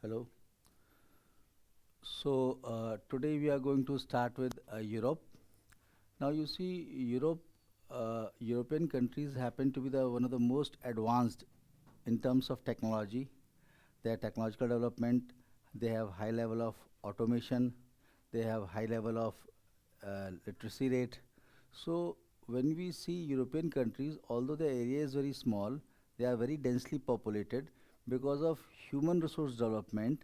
Hello. Today we are going to start with Europe. Now you see, European countries happen to be the one of the most advanced in terms of technology. Their technological development, they have high level of automation, they have high level of literacy rate. So when we see European countries, although the area is very small, they are very densely populated because of human resource development.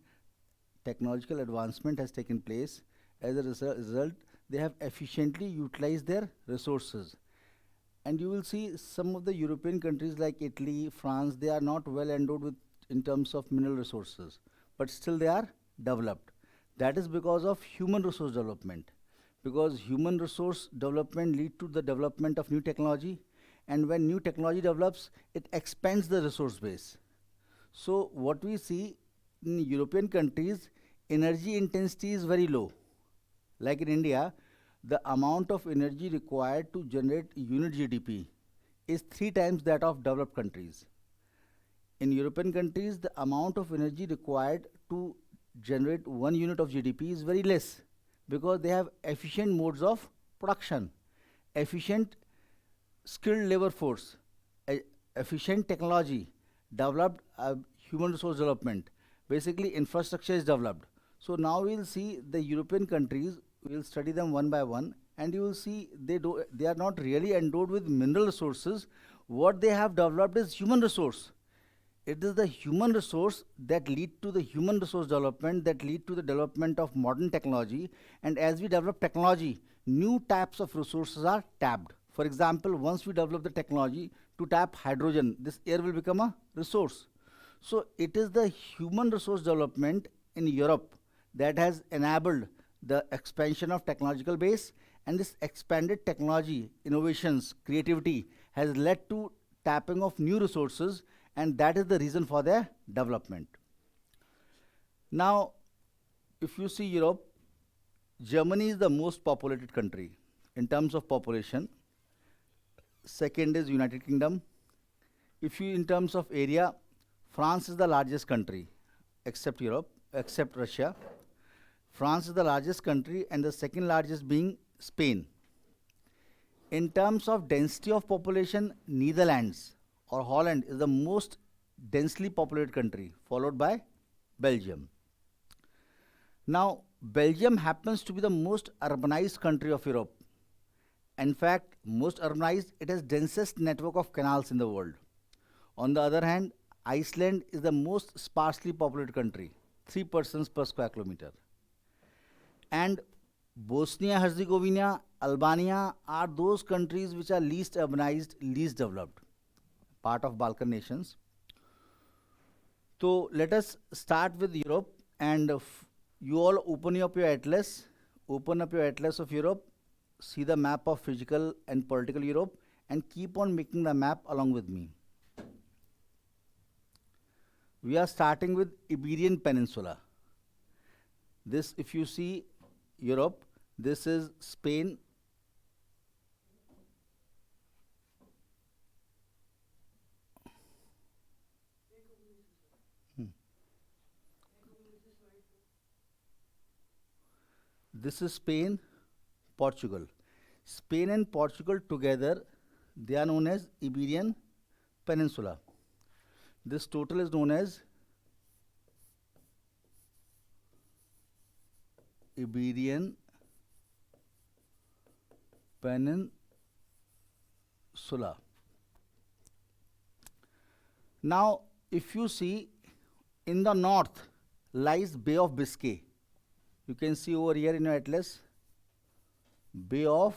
Technological advancement has taken place. As a result, they have efficiently utilized their resources. And you will see some of the European countries like Italy, France, they are not well endowed with in terms of mineral resources, but still they are developed. That is because of human resource development. Because human resource development lead to the development of new technology, and when new technology develops, it expands the resource base. So what we see in European countries, energy intensity is very low. Like in India, the amount of energy required to generate unit GDP is three times that of developed countries. In European countries, the amount of energy required to generate one unit of GDP is very less because they have efficient modes of production, efficient skilled labor force, efficient technology, developed human resource development. Basically, infrastructure is developed. So now we'll see the European countries. We'll study them one by one, and you will see they are not really endowed with mineral resources. What they have developed is human resource. It is the human resource that lead to the human resource development, that lead to the development of modern technology. And as we develop technology, new types of resources are tapped. For example, once we develop the technology to tap hydrogen, this air will become a resource. So it is the human resource development in Europe that has enabled the expansion of technological base, and this expanded technology, innovations, creativity has led to tapping of new resources, and that is the reason for their development. Now, if you see Europe, Germany is the most populated country in terms of population. Second is United Kingdom. If you in terms of area, France is the largest country, except Europe, except Russia. France is the largest country, and the second largest being Spain. In terms of density of population, Netherlands or Holland is the most densely populated country, followed by Belgium. Now, Belgium happens to be the most urbanized country of Europe. In fact, most urbanized, it has densest network of canals in the world. On the other hand, Iceland is the most sparsely populated country, 3 persons per square kilometer. And Bosnia Herzegovina, Albania are those countries which are least urbanized, least developed, part of Balkan nations. So let us start with Europe, and you all open up your atlas of Europe, see the map of physical and political Europe, and keep on making the map along with me. We are starting with Iberian Peninsula. This, if you see Europe, this is Spain. Hmm. This is Spain, Portugal. Spain and Portugal together, they are known as Iberian Peninsula. This total is known as Iberian Peninsula. Now, if you see, in the north lies Bay of Biscay. You can see over here in your atlas, Bay of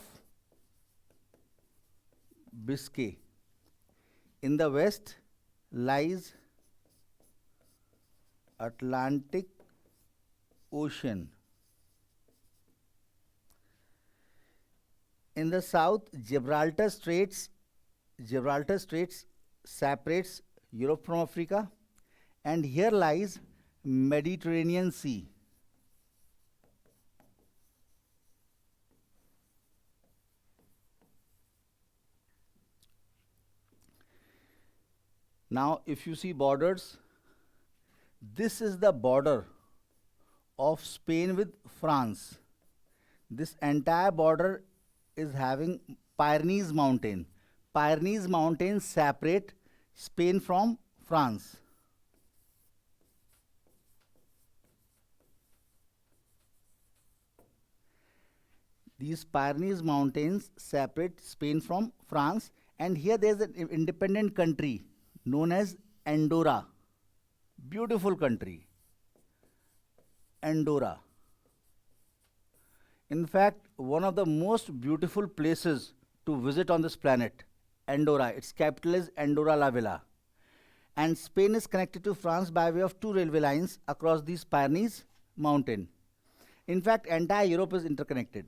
Biscay. In the west lies Atlantic Ocean. In the south, Gibraltar Straits separates Europe from Africa, and here lies Mediterranean Sea. Now, if you see borders, This is the border of Spain with France. This entire border is having Pyrenees mountain. Pyrenees mountains separate Spain from France. These Pyrenees mountains separate Spain from France, and here there is an independent country known as Andorra. Beautiful country, Andorra. In fact, one of the most beautiful places to visit on this planet, Andorra. Its capital is Andorra la Vella. And Spain is connected to France by way of two railway lines across these Pyrenees mountain. In fact, entire Europe is interconnected.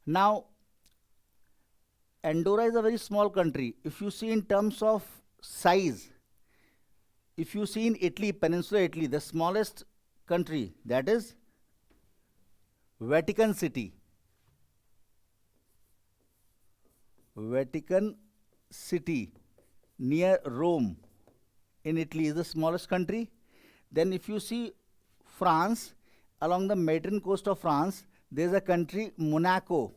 Now, Andorra is a very small country. If you see in terms of size, if you see in Italy, Peninsula Italy, the smallest country, that is Vatican City. Vatican City near Rome in Italy is the smallest country. Then if you see France, along the Mediterranean coast of France, there is a country, Monaco.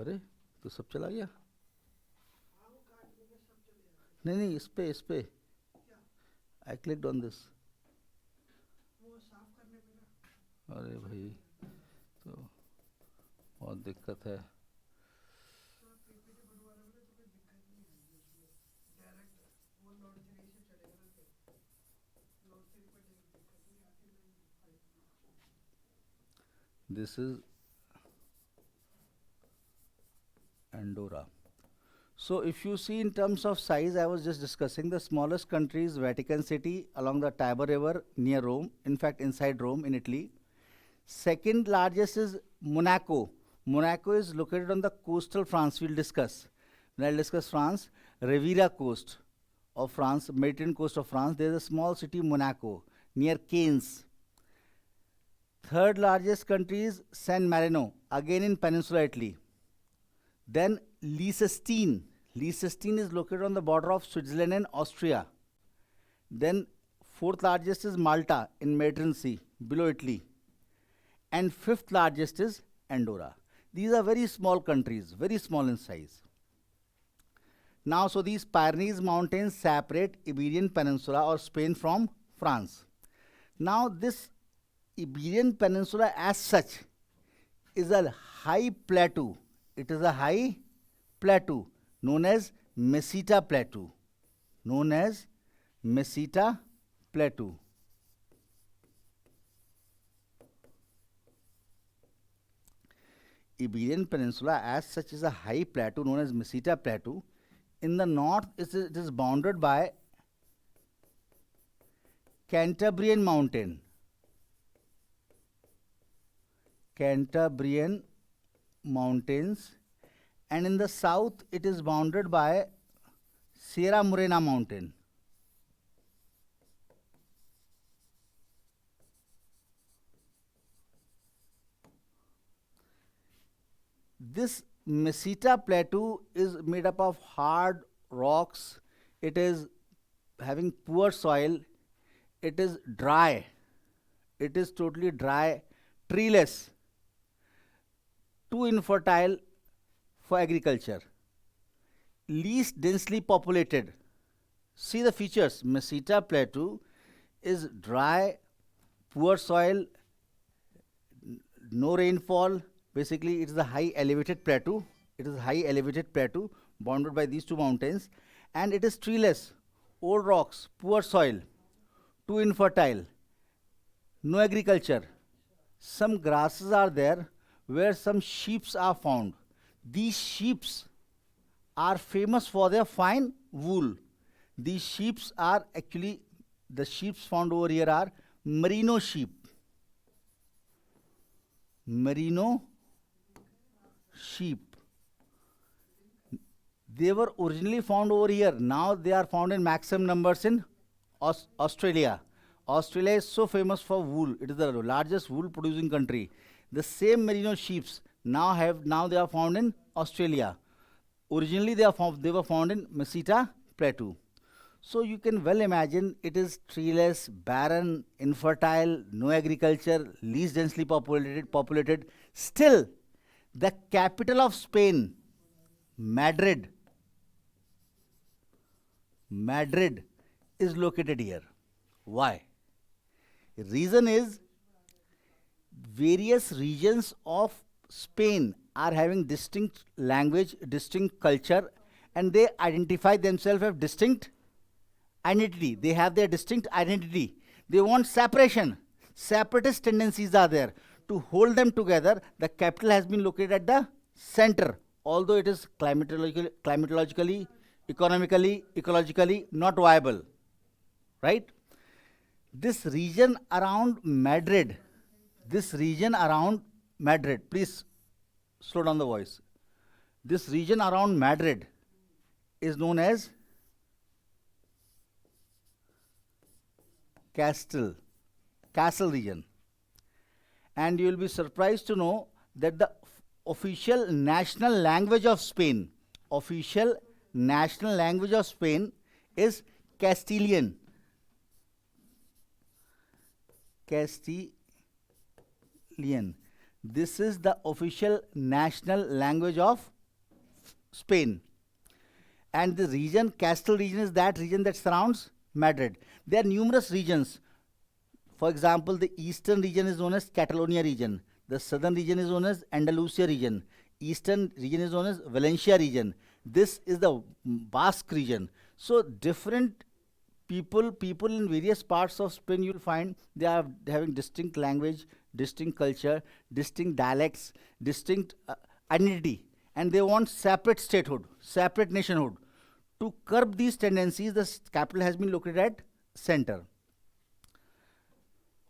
अरे तो सब चला गया नहीं नहीं इस पे आई clicked on this अरे भाई तो बहुत दिक्कत है this is Andorra. So if you see in terms of size, I was just discussing the smallest country is Vatican City along the Tiber River near Rome, in fact inside Rome in Italy. Second largest is Monaco. Monaco is located on the coastal France, we'll discuss. When I'll discuss France, Riviera coast of France, Mediterranean coast of France, there is a small city Monaco near Cannes. Third largest country is San Marino, again in Peninsula Italy. Then Liechtenstein. Liechtenstein is located on the border of Switzerland and Austria. Then fourth largest is Malta in Mediterranean Sea, below Italy. And fifth largest is Andorra. These are very small countries, very small in size. Now, so these Pyrenees mountains separate Iberian Peninsula or Spain from France. Now, this Iberian Peninsula as such is a high plateau. It is a high plateau known as Meseta Plateau. Known as Meseta Plateau. Iberian Peninsula as such is a high plateau known as Meseta Plateau. In the north, it is bounded by Cantabrian Mountain. Cantabrian Mountains, and in the south it is bounded by Sierra Morena Mountain. This Meseta Plateau is made up of hard rocks. It is having poor soil. It is dry. It is totally dry, treeless, too infertile for agriculture, least densely populated. See the features. Meseta Plateau is dry, poor soil, no rainfall. Basically, it is a high elevated plateau. It is a high elevated plateau bounded by these two mountains, and it is treeless, old rocks, poor soil, too infertile, no agriculture. Some grasses are there where some sheeps are found. These sheeps are famous for their fine wool. These sheeps are actually, the sheeps found over here are merino sheep. Merino sheep. They were originally found over here. Now they are found in maximum numbers in Australia. Australia is so famous for wool. It is the largest wool producing country. The same merino sheeps now they are found in Australia. Originally they were found in Meseta Plateau. So you can well imagine it is treeless, barren, infertile, no agriculture, least densely populated. Still, the capital of Spain, Madrid, Madrid is located here. Why? The reason is various regions of Spain are having distinct language, distinct culture, and they identify themselves as distinct identity. They have their distinct identity. They want separation. Separatist tendencies are there. To hold them together, the capital has been located at the center, although it is climatologically, economically, ecologically not viable. Right? This region around Madrid, please slow down the voice. This region around Madrid is known as Castle region. And you will be surprised to know that the official national language of Spain is Castilian. This is the official national language of Spain. And the region, Castile region, is that region that surrounds Madrid. There are numerous regions. For example, the eastern region is known as Catalonia region. The southern region is known as Andalusia region. Eastern region is known as Valencia region. This is the Basque region. So different people in various parts of Spain, you will find they are having distinct language, distinct culture, distinct dialects, distinct identity, and they want separate statehood, separate nationhood. To curb these tendencies, the capital has been located at center.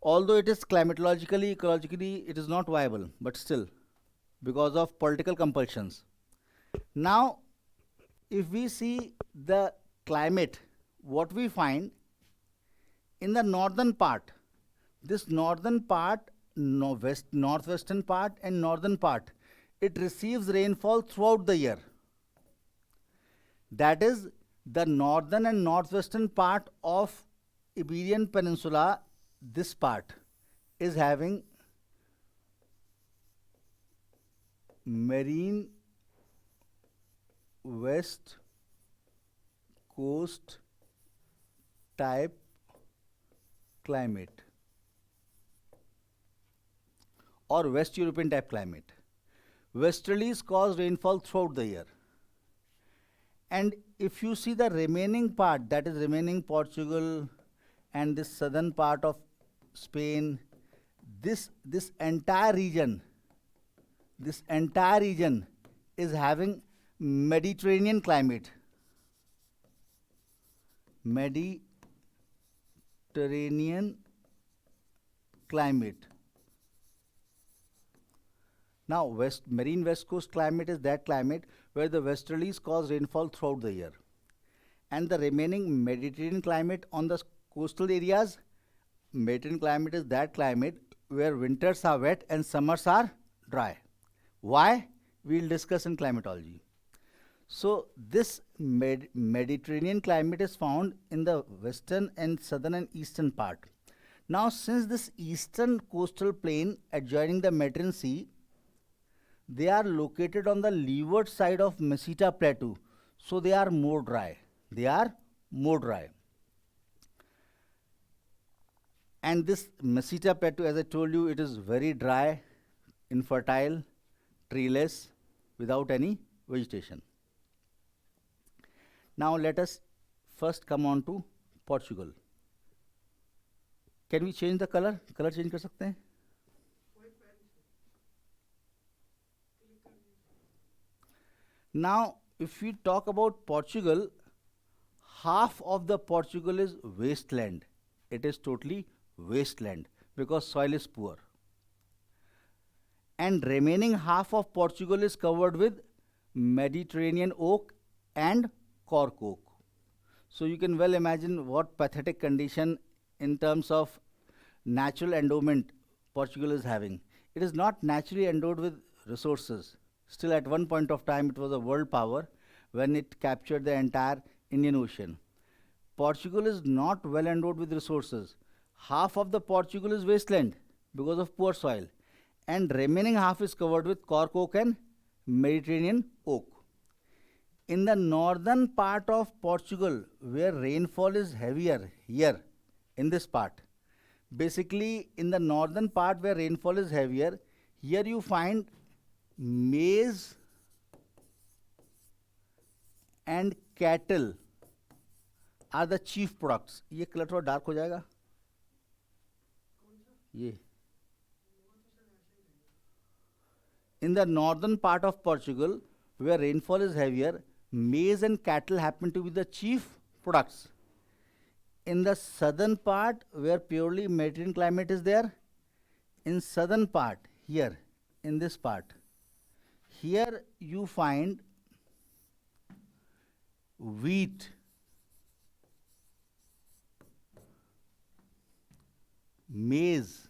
Although it is climatologically, ecologically, it is not viable, but still, because of political compulsions. Now, if we see the climate, what we find in the northern part, this northern part, northwestern part and northern part, it receives rainfall throughout the year. That is, the northern and northwestern part of Iberian Peninsula, this part is having marine west coast type climate or West European type climate. Westerlies cause rainfall throughout the year. And if you see the remaining part, that is remaining Portugal and this southern part of Spain, this entire region is having Mediterranean climate. Mediterranean climate. Now, marine west coast climate is that climate where the westerlies cause rainfall throughout the year. And the remaining Mediterranean climate on the coastal areas, Mediterranean climate is that climate where winters are wet and summers are dry. Why? We will discuss in climatology. So, this Mediterranean climate is found in the western and southern and eastern part. Now, since this eastern coastal plain adjoining the Mediterranean Sea, they are located on the leeward side of Meseta Plateau, so they are more dry. And this Meseta Plateau, as I told you, it is very dry, infertile, treeless, without any vegetation. Now let us first come on to Portugal. Can we change the color? Color change कर सकते हैं? Now, if we talk about Portugal, half of the Portugal is wasteland. It is totally wasteland because soil is poor. And remaining half of Portugal is covered with Mediterranean oak and cork oak. So you can well imagine what pathetic condition in terms of natural endowment Portugal is having. It is not naturally endowed with resources. Still, at one point of time, it was a world power when it captured the entire Indian Ocean. Portugal is not well endowed with resources. Half of the Portugal is wasteland because of poor soil, and remaining half is covered with cork oak and Mediterranean oak. In the northern part of Portugal, where rainfall is heavier, here in this part, basically in the northern part where rainfall is heavier, here you find maize and cattle are the chief products. ये colour थोड़ा dark हो जाएगा ये. In the northern part of Portugal, where rainfall is heavier, maize and cattle happen to be the chief products. In the southern part, where purely Mediterranean climate is there, in southern part, here, in this part, here you find wheat, maize,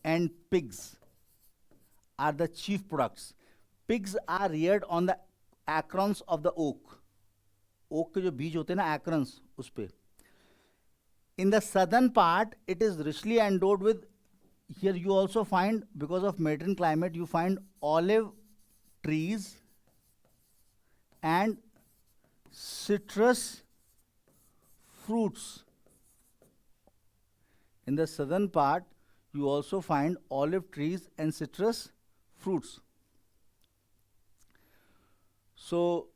and pigs are the chief products. Pigs are reared on the acorns of the oak. Oak के जो बीज होते हैं ना acorns उस पे. In the southern part, it is richly endowed with. Here you also find, because of Mediterranean climate, you find olive trees and citrus fruits. In the southern part, you also find olive trees and citrus fruits. So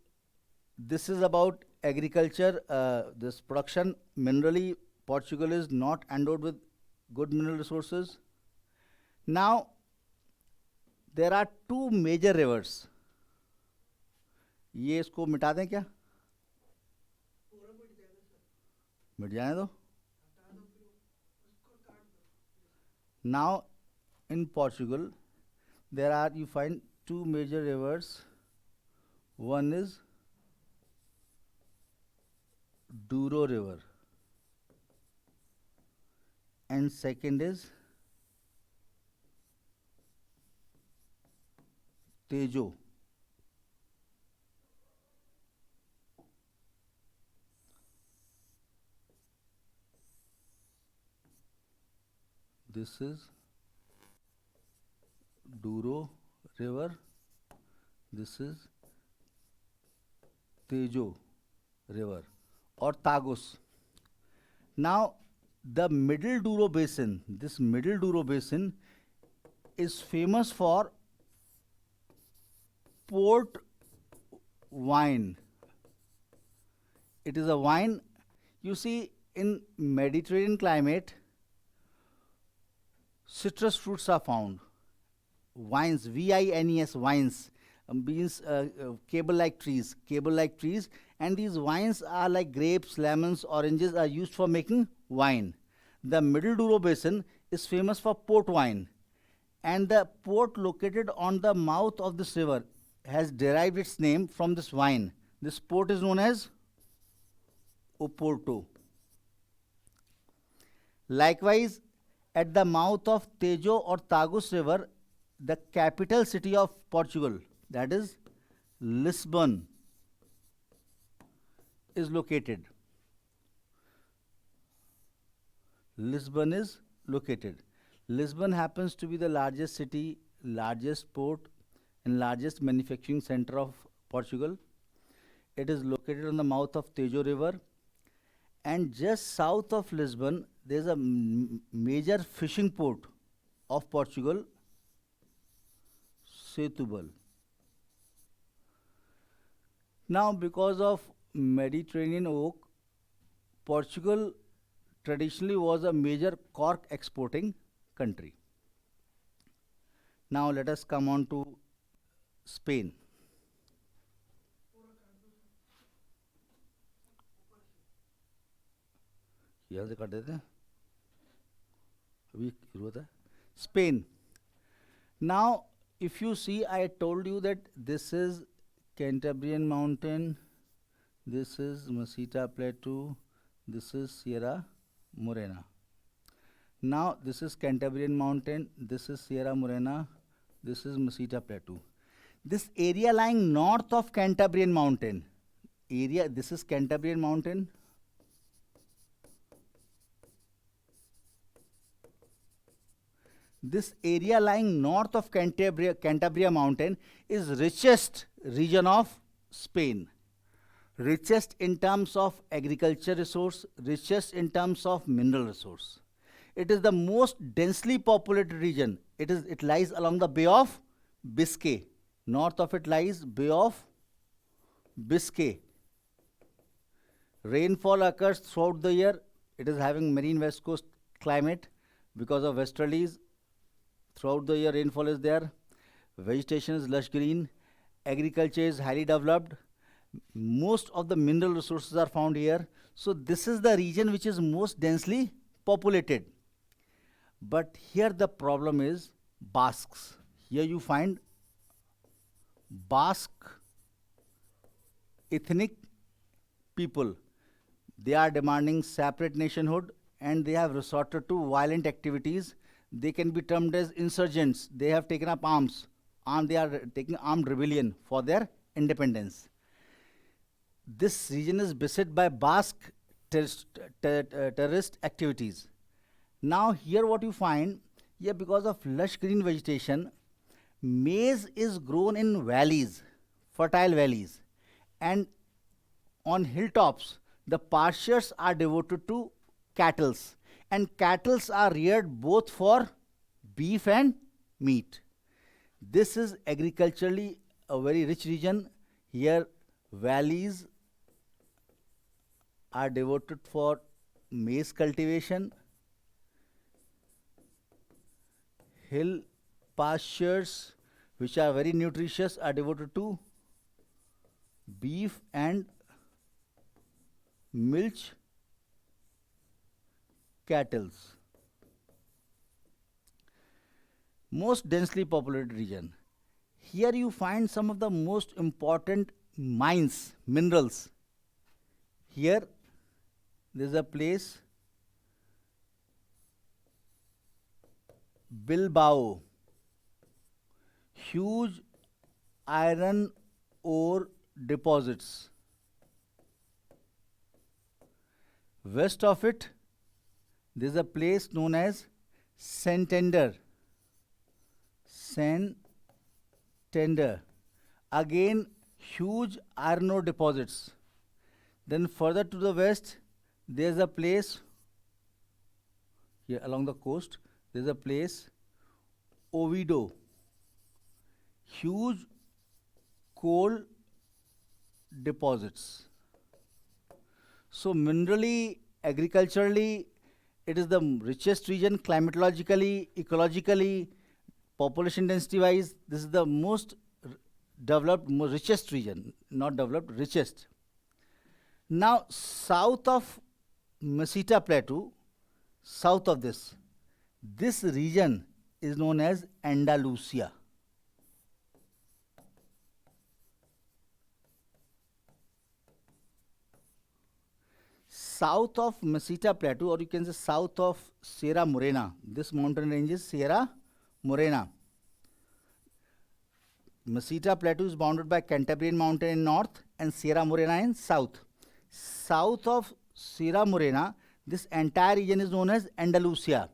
this is about agriculture, this production. Minerally, Portugal is not endowed with good mineral resources. Now, there are two major rivers. ये इसको मिटा दें क्या? मिट जाने दो. Now, in Portugal, you find two major rivers. One is Douro River, and second is Tejo. This is Douro River. This is Tejo River or Tagus. Now, the Middle Douro Basin, this Middle Douro Basin is famous for port wine. It is a wine, you see, in Mediterranean climate, citrus fruits are found. Vines, vines, vines, means cable-like trees, and these vines are like grapes, lemons, oranges are used for making wine. The Middle Douro Basin is famous for port wine, and the port located on the mouth of this river has derived its name from this wine. This port is known as Oporto. Likewise, at the mouth of Tejo or Tagus River, the capital city of Portugal, that is Lisbon, is located. Lisbon is located. Lisbon happens to be the largest city, largest port, and largest manufacturing center of Portugal. It is located on the mouth of Tejo River, and just south of Lisbon, there is a major fishing port of Portugal, Setúbal. Now, because of Mediterranean oak, Portugal traditionally was a major cork exporting country. Now, let us come on to Spain. यहाँ से काट देते हैं, अभी जरूरत है. Spain. Now, if you see, I told you that this is Cantabrian mountain, This is Meseta Plateau. This is Sierra Morena. Now this is Cantabrian Mountain. This is Sierra Morena. This is Meseta Plateau. This area lying north of Cantabrian Mountain. This is Cantabrian Mountain. This area lying north of Cantabria Mountain is richest region of Spain. Richest in terms of agriculture resource, richest in terms of mineral resource. It is the most densely populated region. It lies along the Bay of Biscay. North of it lies Bay of Biscay. Rainfall occurs throughout the year. It is having marine west coast climate because of westerlies. Throughout the year rainfall is there. Vegetation is lush green. Agriculture is highly developed. Most of the mineral resources are found here. So this is the region which is most densely populated. But here the problem is Basques. Here you find Basque ethnic people. They are demanding separate nationhood and they have resorted to violent activities. They can be termed as insurgents. They have taken up arms. They are taking armed rebellion for their independence. This region is beset by Basque terrorist activities. Now here what you find, here because of lush green vegetation, maize is grown in valleys, fertile valleys, and on hilltops, the pastures are devoted to cattle, and cattle are reared both for beef and meat. This is agriculturally a very rich region. Here valleys are devoted for maize cultivation. Hill pastures which are very nutritious are devoted to beef and milch cattle. Most densely populated region. Here you find some of the most important mines, minerals. Here there is a place Bilbao, huge iron ore deposits. West of it, there is a place known as Santander. Santander. Again, huge iron ore deposits. Then further to the west, there is a place here along the coast. There is a place Oviedo. Huge coal deposits. So minerally, agriculturally, it is the richest region climatologically, ecologically, population density wise. This is the most developed, richest region, not developed, richest. Now, south of Meseta Plateau, south of this region is known as Andalusia. South of Meseta Plateau, or you can say south of Sierra Morena, this mountain range is Sierra Morena. Meseta Plateau is bounded by Cantabrian Mountain in north and Sierra Morena in south. South of Sierra Morena, this entire region is known as Andalusia.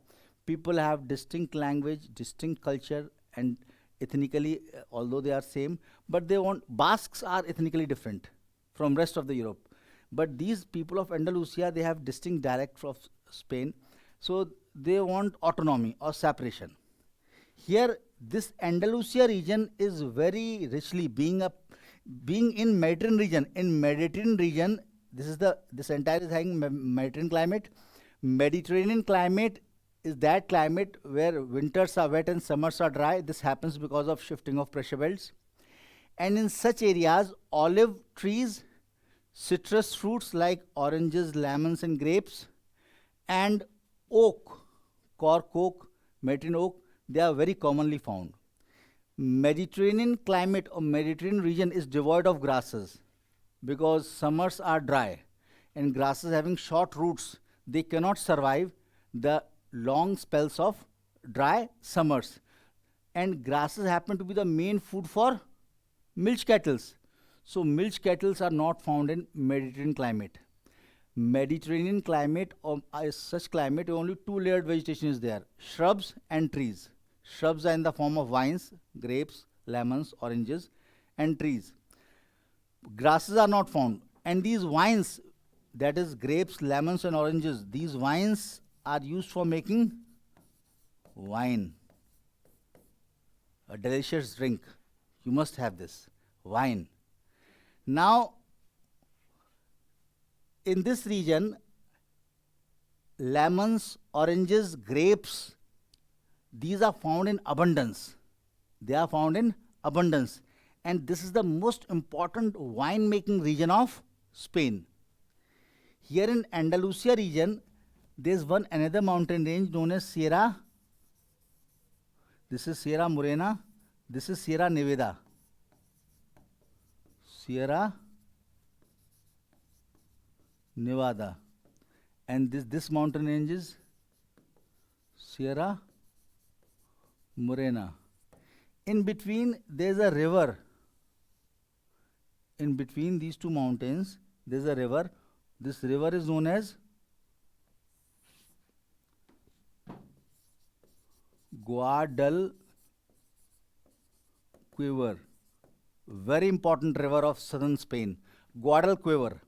People have distinct language, distinct culture, and ethnically, although they are same, but Basques are ethnically different from rest of the Europe. But these people of Andalusia, they have distinct dialect from Spain, so they want autonomy or separation. Here, this Andalusia region is very richly being in Mediterranean region. In Mediterranean region, this entire is having Mediterranean climate. Mediterranean climate is that climate where winters are wet and summers are dry. This happens because of shifting of pressure belts. And in such areas, olive trees, citrus fruits like oranges, lemons, and grapes, and oak, cork oak, Mediterranean oak, they are very commonly found. Mediterranean climate or Mediterranean region is devoid of grasses. because summers are dry and grasses having short roots, they cannot survive the long spells of dry summers. And grasses happen to be the main food for milch cattle. So milch cattle are not found in Mediterranean climate. Mediterranean climate or such climate only two layered vegetation is there, shrubs and trees. Shrubs are in the form of vines, grapes, lemons, oranges, and trees. Grasses are not found, and these vines, that is grapes, lemons, and oranges, these vines are used for making wine, a delicious drink. You must have this wine. Now, in this region, lemons, oranges, grapes, these are found in abundance. They are found in abundance. And this is the most important wine making region of Spain. Here in Andalusia region, there is one another mountain range known as Sierra. This is Sierra Morena. This is Sierra Nevada. Sierra Nevada. And this mountain range is Sierra Morena. In between, there is a river. In between these two mountains, there is a river. This river is known as Guadalquivir. Very important river of southern Spain. Guadalquivir.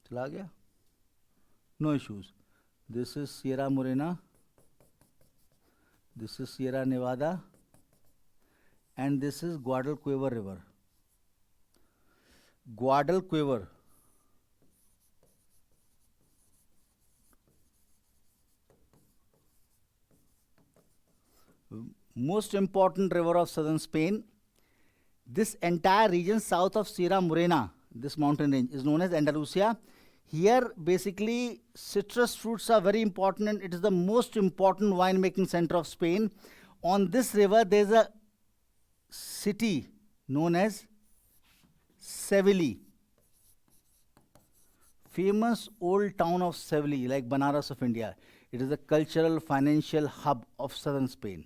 चला गया? No issues. This is Sierra Morena. This is Sierra Nevada. And this is Guadalquivir river. Guadalquivir. Most important river of southern Spain. This entire region south of Sierra Morena, this mountain range, is known as Andalusia. Here, basically, citrus fruits are very important, and it is the most important winemaking center of Spain. On this river, there is a city known as Seville. Famous old town of Seville, like Banaras of India. It is a cultural, financial hub of southern Spain.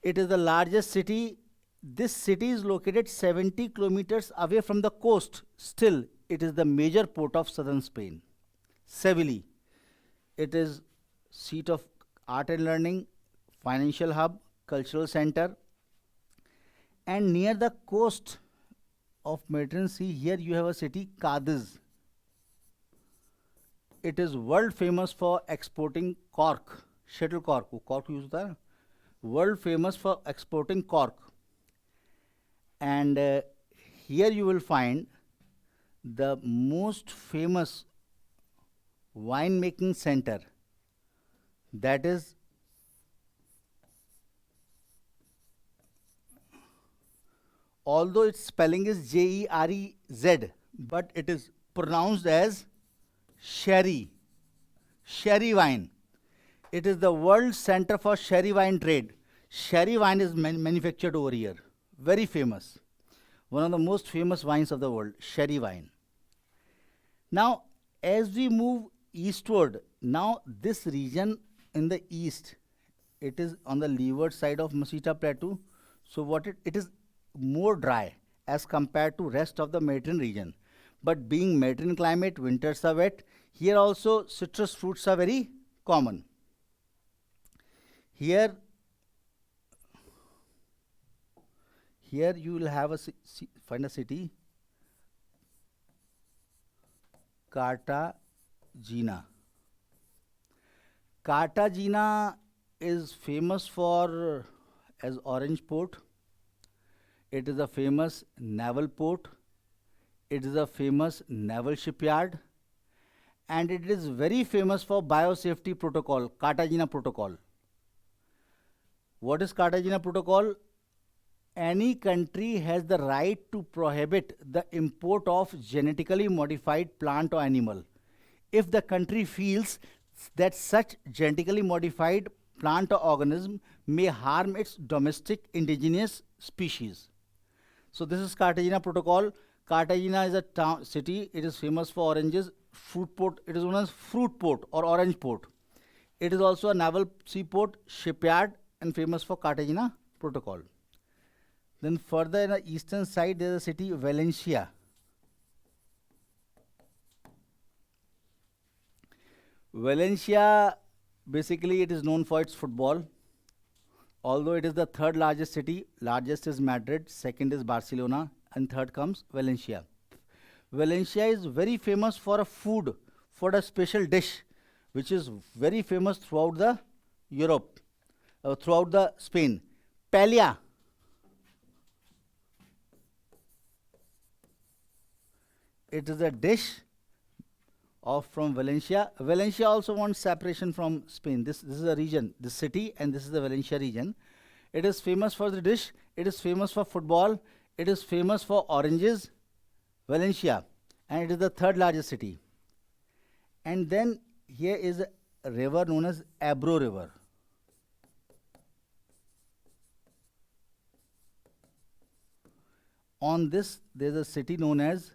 It is the largest city. This city is located 70 kilometers away from the coast. Still, it is the major port of southern Spain. Seville. It is seat of art and learning, financial hub, cultural center. And near the coast of Mediterranean Sea, here you have a city, Cadiz. It is world famous for exporting cork, shuttlecock. वो cork use होता है. World famous for exporting cork. And here you will find the most famous winemaking center, that is although its spelling is Jerez, but it is pronounced as sherry, sherry wine. It is the world center for sherry wine trade. Sherry wine is manufactured over here. Very famous. One of the most famous wines of the world, sherry wine. Now, as we move eastward, now this region in the east, it is on the leeward side of Meseta Plateau. So what it is more dry as compared to rest of the Mediterranean region. But being Mediterranean climate, winters are wet. Here also citrus fruits are very common. Here you will have find a city, Cartagena. Cartagena is famous for as orange port. It is a famous naval port. It is a famous naval shipyard. And it is very famous for biosafety protocol, Cartagena Protocol. What is Cartagena Protocol? Any country has the right to prohibit the import of genetically modified plant or animal if the country feels that such genetically modified plant or organism may harm its domestic indigenous species. So this is Cartagena Protocol. Cartagena is a town city. It is famous for oranges. Fruit port. It is known as fruit port or orange port. It is also a naval seaport, shipyard, and famous for Cartagena Protocol. Then further in the eastern side, there is a city Valencia. Valencia, basically, it is known for its football. Although it is the third largest city, largest is Madrid, second is Barcelona, and third comes Valencia. Valencia is very famous for a food, for a special dish, which is very famous throughout the Europe, throughout the Spain. Paella. It is a dish of from Valencia. Valencia also wants separation from Spain. This is a region, this city, and this is the Valencia region. It is famous for the dish. It is famous for football. It is famous for oranges, Valencia, and it is the third largest city. And then here is a river known as Ebro River. On this, there is a city known as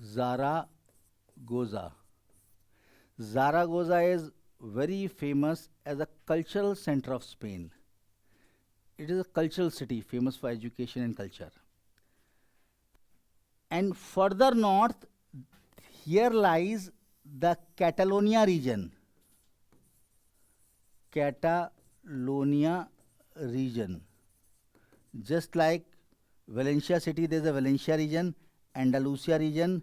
Zaragoza. Zaragoza is very famous as a cultural center of Spain. It is a cultural city famous for education and culture. And further north, here lies the Catalonia region. Catalonia region. Just like Valencia city, there is a Valencia region, Andalusia region,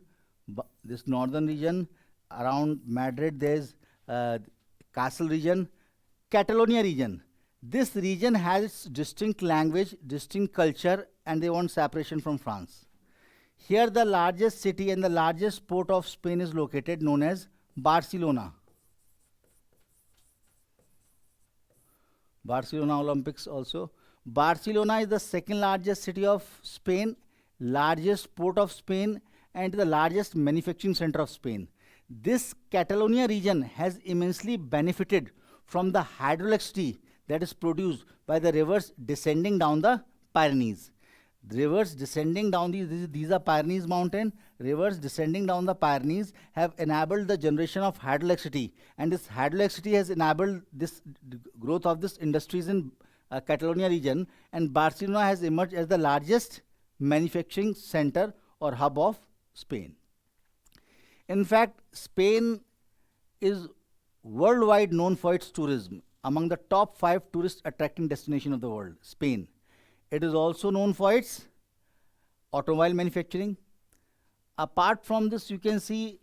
this northern region. Around Madrid, there is Castle region, Catalonia region. This region has its distinct language, distinct culture, and they want separation from France. Here, the largest city and the largest port of Spain is located, known as Barcelona. Barcelona Olympics also. Barcelona is the second largest city of Spain, largest port of Spain, and the largest manufacturing center of Spain. This Catalonia region has immensely benefited from the hydroelectricity that is produced by the rivers descending down the Pyrenees. The rivers descending down these are Pyrenees mountain. Rivers descending down the Pyrenees have enabled the generation of hydroelectricity, and this hydroelectricity has enabled this growth of this industries in Catalonia region, and Barcelona has emerged as the largest manufacturing center or hub of Spain. In fact, Spain is worldwide known for its tourism. Among the top 5 tourist attracting destinations of the world, Spain. It is also known for its automobile manufacturing. Apart from this, you can see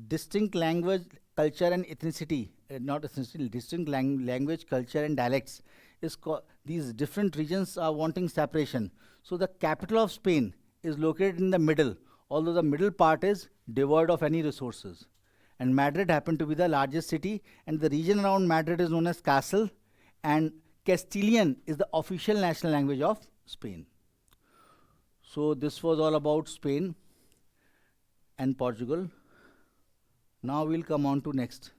distinct language, culture, and ethnicity. Not ethnicity, distinct language, culture, and dialects. These different regions are wanting separation. So the capital of Spain is located in the middle, although the middle part is devoid of any resources. And Madrid happened to be the largest city, and the region around Madrid is known as Castle, and Castilian is the official national language of Spain. So this was all about Spain and Portugal. Now we'll come on to next.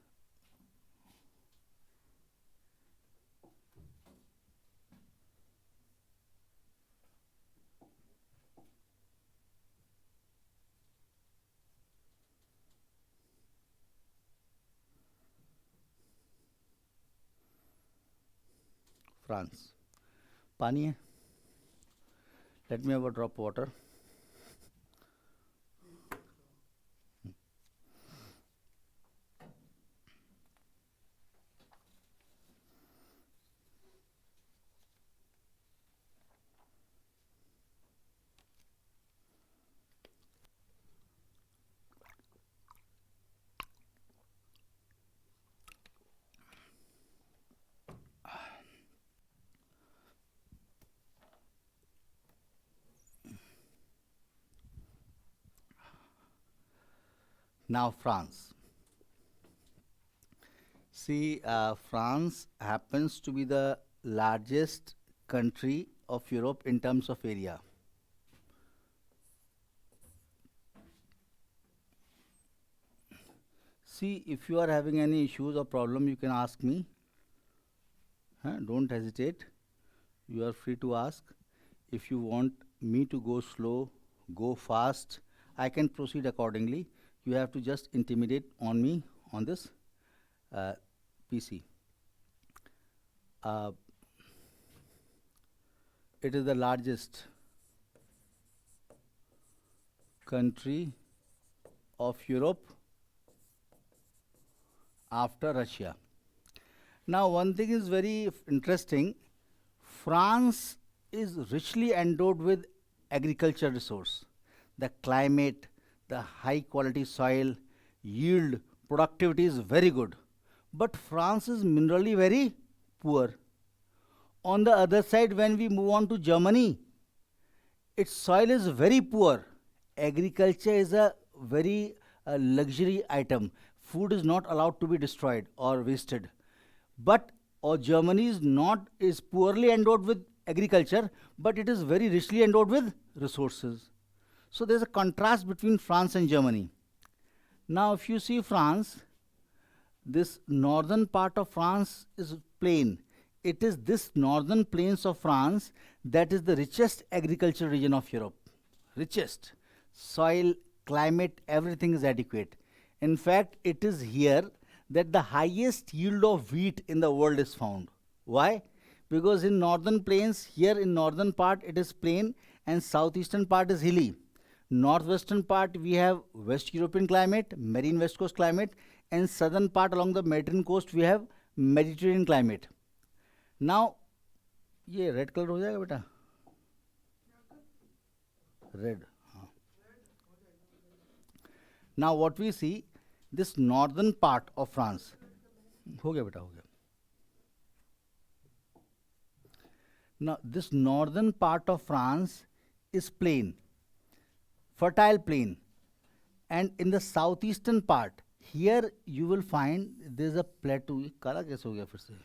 France. पानी है? Let me have a drop water. Now France. See, France happens to be the largest country of Europe in terms of area. See, if you are having any issues or problem, you can ask me. Don't hesitate. You are free to ask. If you want me to go slow, go fast, I can proceed accordingly. You have to just intimidate on me on this uh, PC. Uh, it is the largest country of Europe after Russia. Now, one thing is very interesting. France is richly endowed with agriculture resource. The climate, the high quality soil, yield, productivity is very good. But France is minerally very poor. On the other side, when we move on to Germany, its soil is very poor. Agriculture is a very luxury item. Food is not allowed to be destroyed or wasted. But Germany is not is poorly endowed with agriculture, but it is very richly endowed with resources. So there's a contrast between France and Germany. Now, if you see France, this northern part of France is plain. It is this northern plains of France that is the richest agricultural region of Europe. Richest. Soil, climate, everything is adequate. In fact, it is here that the highest yield of wheat in the world is found. Why? Because in northern plains, here in northern part it is plain and southeastern part is hilly. Northwestern part we have West European climate, marine west coast climate, and southern part along the Mediterranean coast we have Mediterranean climate. Now, ये red colour हो जाएगा बेटा red हाँ now what we see this northern part of France हो गया बेटा हो गया now this northern part of France is plain fertile plain and in the southeastern part here you will find there is a plateau काला कैसे हो गया फिर से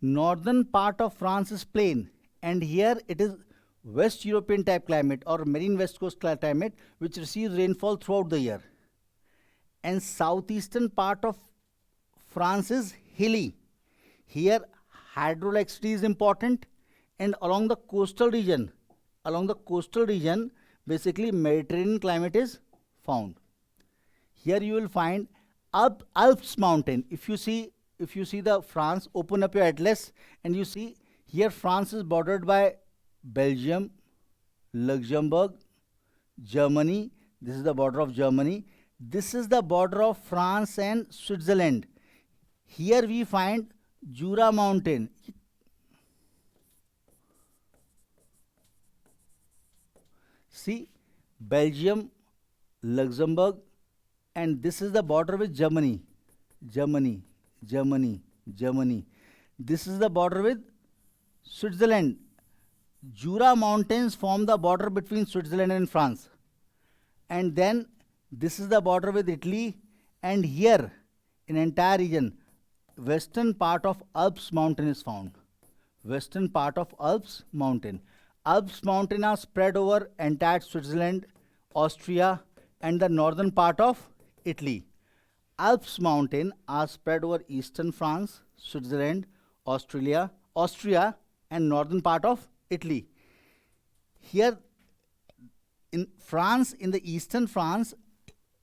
northern part of France is plain and here it is West European type climate or marine west coast climate which receives rainfall throughout the year. And southeastern part of France is hilly. Here hydroelectricity is important and along the coastal region basically Mediterranean climate is found. Here you will find Alps mountain. If you see the France, open up your atlas and you see here France is bordered by Belgium, Luxembourg, Germany. This is the border of Germany. This is the border of France and Switzerland. Here we find Jura mountain. See, Belgium, Luxembourg, and this is the border with Germany. This is the border with Switzerland. Jura mountains form the border between Switzerland and France. And then this is the border with Italy and here in entire region western part of Alps mountain is found. Western part of Alps mountain. Alps mountain are spread over entire Switzerland, Austria and the northern part of Italy. Alps mountain are spread over eastern France, Switzerland, Austria and northern part of Italy. Here in France, in the eastern France,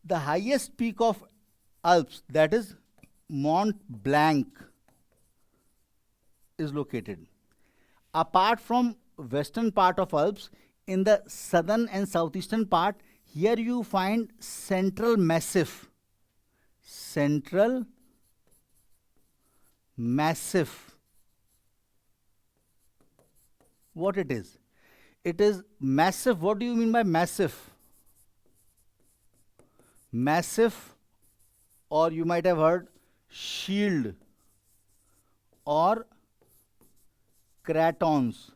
the highest peak of Alps, that is Mont Blanc, is located. Apart from western part of Alps, in the southern and southeastern part, here you find Central Massif. What it is? It is massive. What do you mean by massive? Massive, or you might have heard shield or cratons.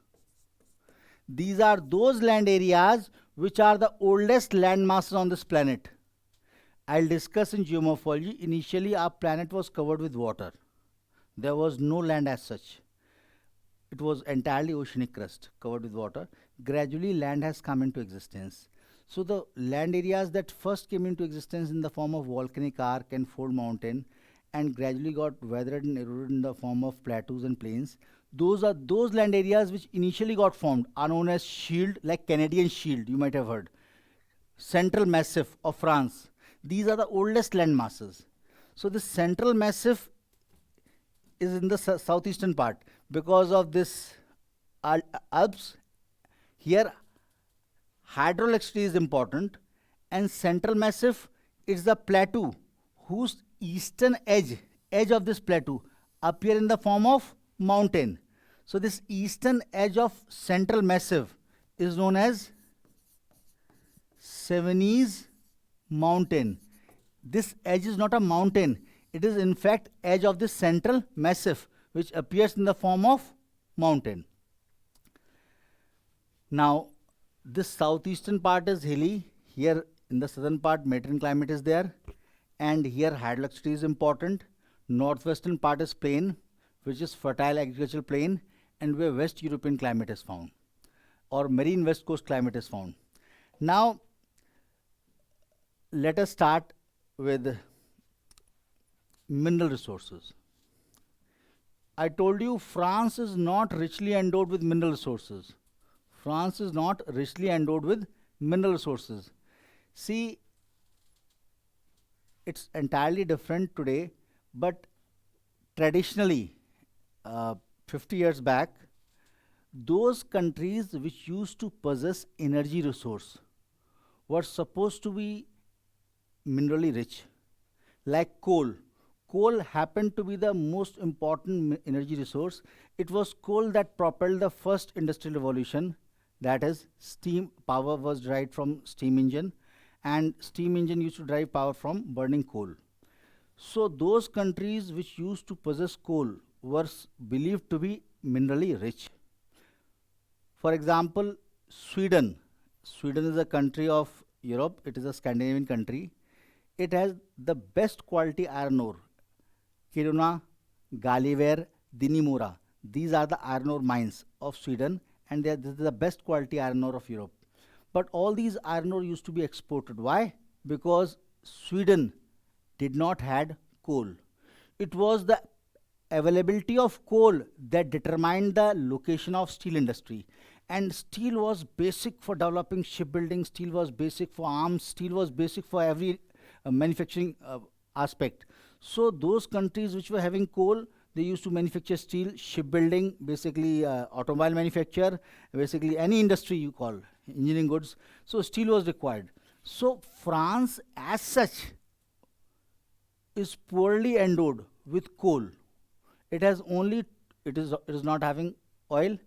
These are those land areas which are the oldest land masses on this planet. I'll discuss in geomorphology. Initially, our planet was covered with water. There was no land as such. It was entirely oceanic crust covered with water. Gradually, land has come into existence. So the land areas that first came into existence in the form of volcanic arc and fold mountain and gradually got weathered and eroded in the form of plateaus and plains. Those land areas which initially got formed are known as shield, like Canadian shield, you might have heard. Central massif of France. These are the oldest land masses. So this central massif is in the southeastern part because of this Alps. Here hydroelectricity is important, and central massif is the plateau whose eastern edge of this plateau appear in the form of mountain. So this eastern edge of central massif is known as Cevennes mountain. This edge is not a mountain, it is in fact edge of the central massif which appears in the form of mountain. Now this southeastern part is hilly. Here in the southern part Mediterranean climate is there, and here hydroelectricity is important. Northwestern part is plain, which is fertile agricultural plain, and where West European climate is found, or marine west coast climate is found. Now let us start with mineral resources. I told you France is not richly endowed with mineral resources. France is not richly endowed with mineral resources. See, it's entirely different today, but traditionally, 50 years back, those countries which used to possess energy resource were supposed to be minerally rich, like coal. Coal happened to be the most important energy resource. It was coal that propelled the first industrial revolution, that is, steam power was derived from steam engine, and steam engine used to drive power from burning coal. So those countries which used to possess coal were believed to be minerally rich. For example, Sweden. Sweden is a country of Europe. It is a Scandinavian country. It has the best quality iron ore. Kiruna, Galiver, Dinimura. These are the iron ore mines of Sweden, and this is the best quality iron ore of Europe. But all these iron ore used to be exported. Why? Because Sweden did not had coal. It was the availability of coal that determined the location of steel industry. And steel was basic for developing shipbuilding, steel was basic for arms, steel was basic for every manufacturing aspect. So those countries which were having coal, they used to manufacture steel, shipbuilding, basically automobile manufacture, basically any industry you call, engineering goods. So steel was required. So France as such is poorly endowed with coal. It has only, it is not having oil,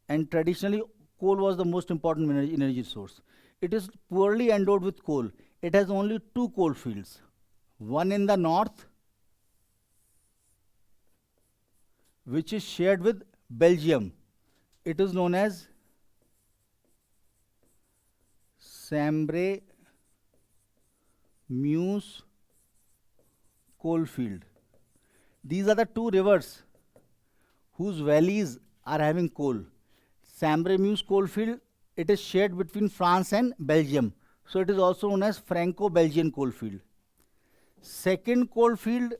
and traditionally coal was the most important energy source. It is poorly endowed with coal. It has only two coal fields, one in the north, which is shared with Belgium. It is known as Sambre Meuse coalfield. These are the two rivers whose valleys are having coal. Sambre Meuse coalfield, it is shared between France and Belgium. So it is also known as Franco-Belgian coalfield. Second coalfield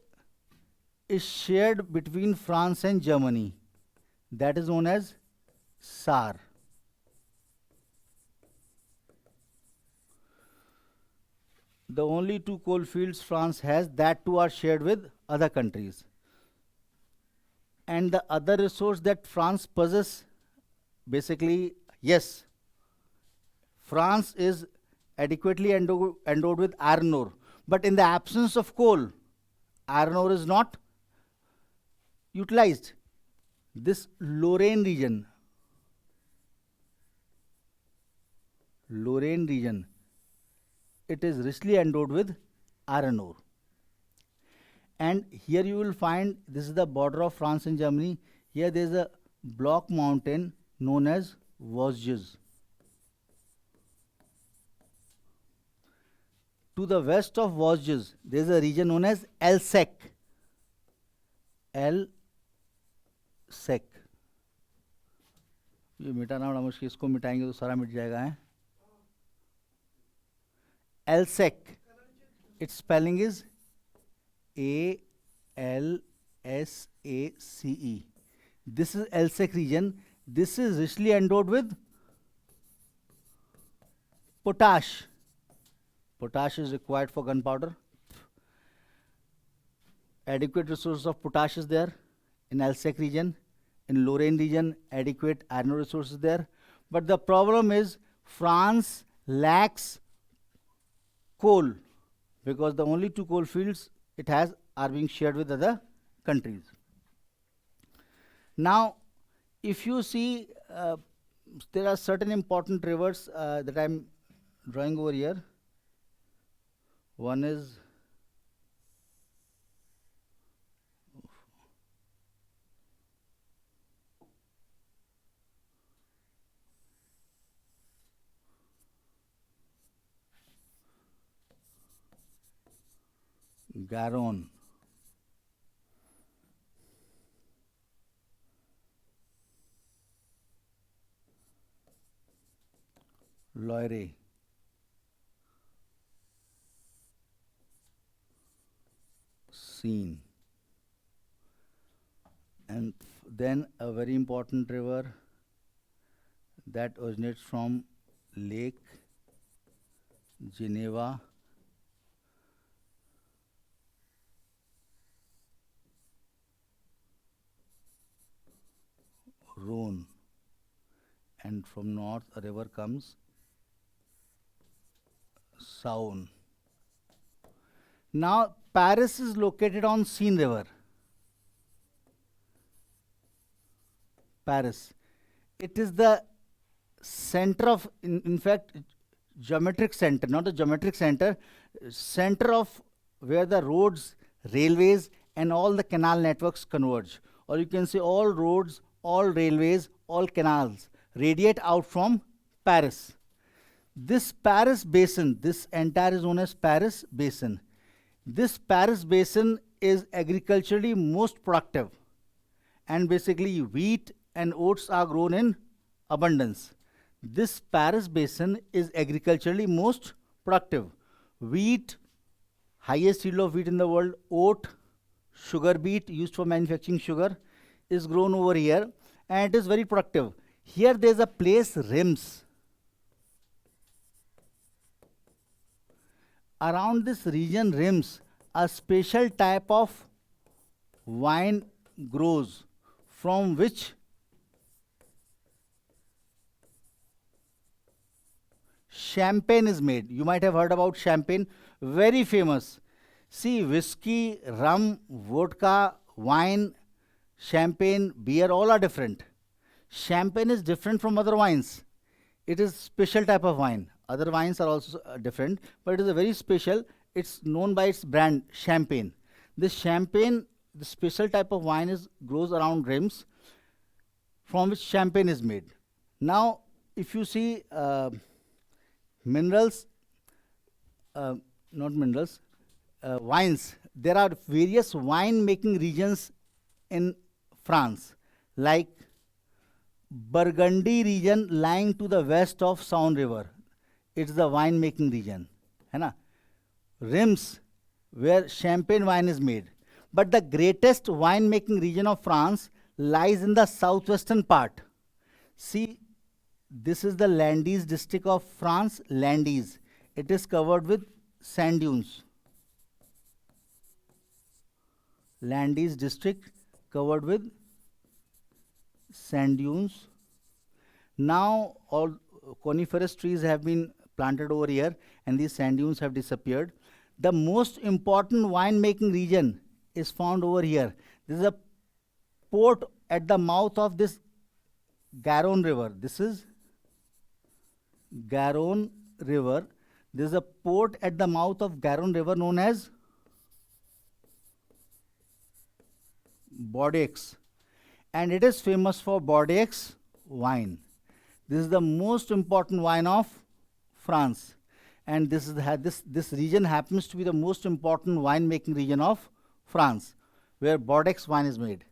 is shared between France and Germany. That is known as Saar. The only two coal fields France has, that two are shared with other countries. And the other resource that France possesses, basically, yes, France is adequately endowed with iron ore. But in the absence of coal, iron ore is not utilized. This Lorraine region, it is richly endowed with iron ore. And here you will find, this is the border of France and Germany. Here there is a block mountain known as Vosges. To the west of Vosges, there is a region known as Alsace. Alsace. ये मिटाना बड़ा मुश्किल, इसको मिटाएंगे तो सारा मिट जाएगा है. Alsace. Its spelling is Alsace. This is Alsace region. This is richly endowed with potash. Potash is required for gunpowder. Adequate resources of potash is there in Alsace region. In Lorraine region, adequate iron ore resources there. But the problem is France lacks coal, because the only two coal fields it has are being shared with other countries. Now, if you see, there are certain important rivers that I am drawing over here. One is Garonne. Loire. Seine. And then a very important river that originates from Lake Geneva, Rhone, and from north a river comes, Saône. Now Paris is located on Seine river. Paris. It is the center of, in fact, geometric center, not the geometric center, center of where the roads, railways, and all the canal networks converge. Or you can say all roads, all railways, all canals radiate out from Paris. This Paris basin, this entire is known as Paris basin. This Paris basin is agriculturally most productive, and basically wheat and oats are grown in abundance. This Paris basin is agriculturally most productive. Wheat, highest yield of wheat in the world, oat, sugar beet used for manufacturing sugar is grown over here, and it is very productive. Here there is a place, Reims. Around this region, Reims, a special type of wine grows, from which champagne is made. You might have heard about champagne, very famous. See, whiskey, rum, vodka, wine, champagne, beer, all are different. Champagne is different from other wines. It is special type of wine. Other wines are also different, but it is a very special. It's known by its brand, champagne. This champagne, the special type of wine grows around Reims, from which champagne is made. Now, if you see minerals, not minerals, wines, there are various wine making regions in France, like Burgundy region lying to the west of Saône river. It's the wine making region. है ना? Reims, where champagne wine is made. But the greatest wine making region of France lies in the southwestern part. See, this is the Landes district of France, Landes. It is covered with sand dunes. Landes district covered with sand dunes. Now all coniferous trees have been planted over here, and these sand dunes have disappeared. The most important wine making region is found over here. This is a port at the mouth of this Garonne river. This is Garonne river. There is a port at the mouth of Garonne river known as Bordeaux, and it is famous for Bordeaux wine. This is the most important wine of France, and this region happens to be the most important wine making region of France, where Bordeaux wine is made.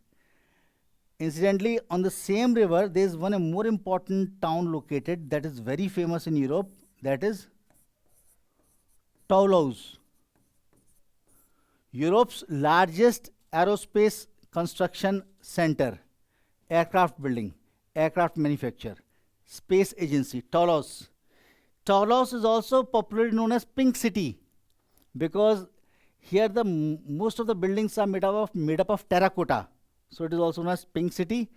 Incidentally, on the same river, there is one a more important town located that is very famous in Europe, that is Toulouse, Europe's largest aerospace construction center, aircraft building, aircraft manufacture, space agency, Toulouse. Toulouse is also popularly known as Pink City because here the most of the buildings are made up of terracotta. So it is also known as Pink City.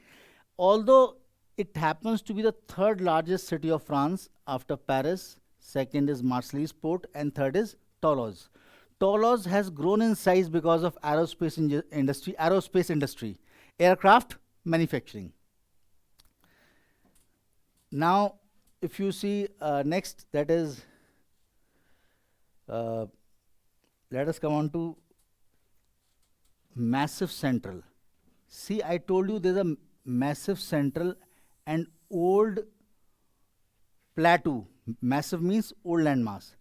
Although it happens to be the third largest city of France after Paris, second is Marseille port, and third is Toulouse. Toulouse has grown in size because of aerospace industry, aircraft manufacturing. Now, if you see next, that is, uh, let us come on to Massif Central. See, I told you there's a Massif Central and old plateau. Massive means old landmass.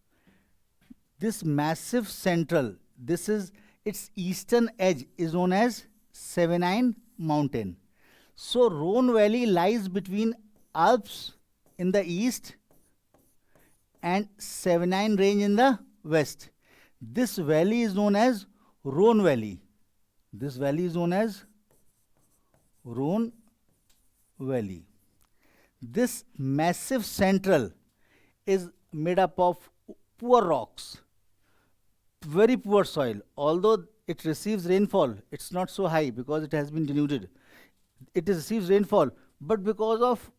This Massif Central, this is its eastern edge is known as Cevenine Mountain. So Rhone Valley lies between Alps in the east and Cevenine Range in the west. This valley is known as Rhone Valley. This valley is known as Rhone Valley. This Massif Central is made up of poor rocks, very poor soil. Although it receives rainfall, it's not so high because it has been denuded. It receives rainfall, but because of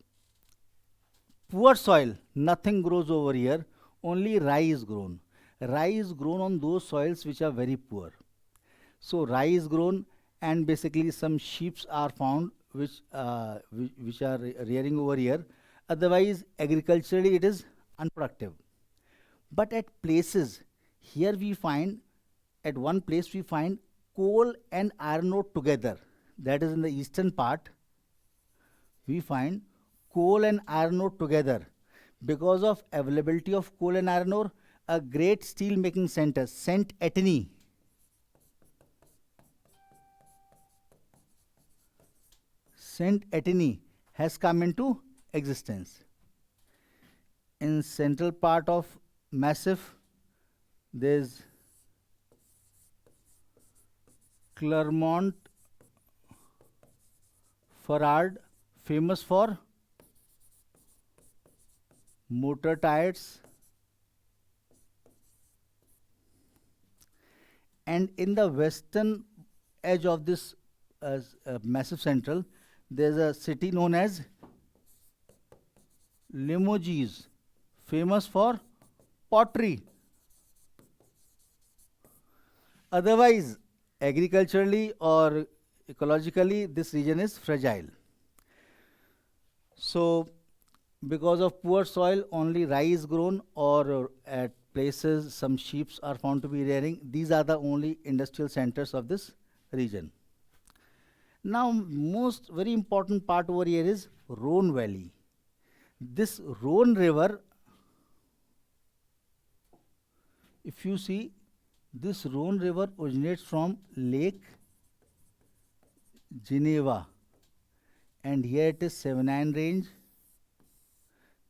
poor soil, nothing grows over here. Only rye is grown. Rye is grown on those soils which are very poor. So rye is grown, and basically some sheep are found which are rearing over here. Otherwise, agriculturally it is unproductive. But at places, here we find, at one place we find coal and iron ore together. That is in the eastern part. We find coal and iron ore together. Because of availability of coal and iron ore, a great steel making center, Saint Etienne, has come into existence. In central part of Massif, there is Clermont Ferrand, famous for motor tires, and in the western edge of this Massif Central, there is a city known as Limoges, famous for pottery. Otherwise, agriculturally or ecologically, this region is fragile. So, because of poor soil, only rye is grown, or at places some sheep are found to be rearing. These are the only industrial centers of this region. Now, most very important part over here is Rhone Valley. This Rhone River, if you see, this Rhone River originates from Lake Geneva, and here it is Cevenine Range.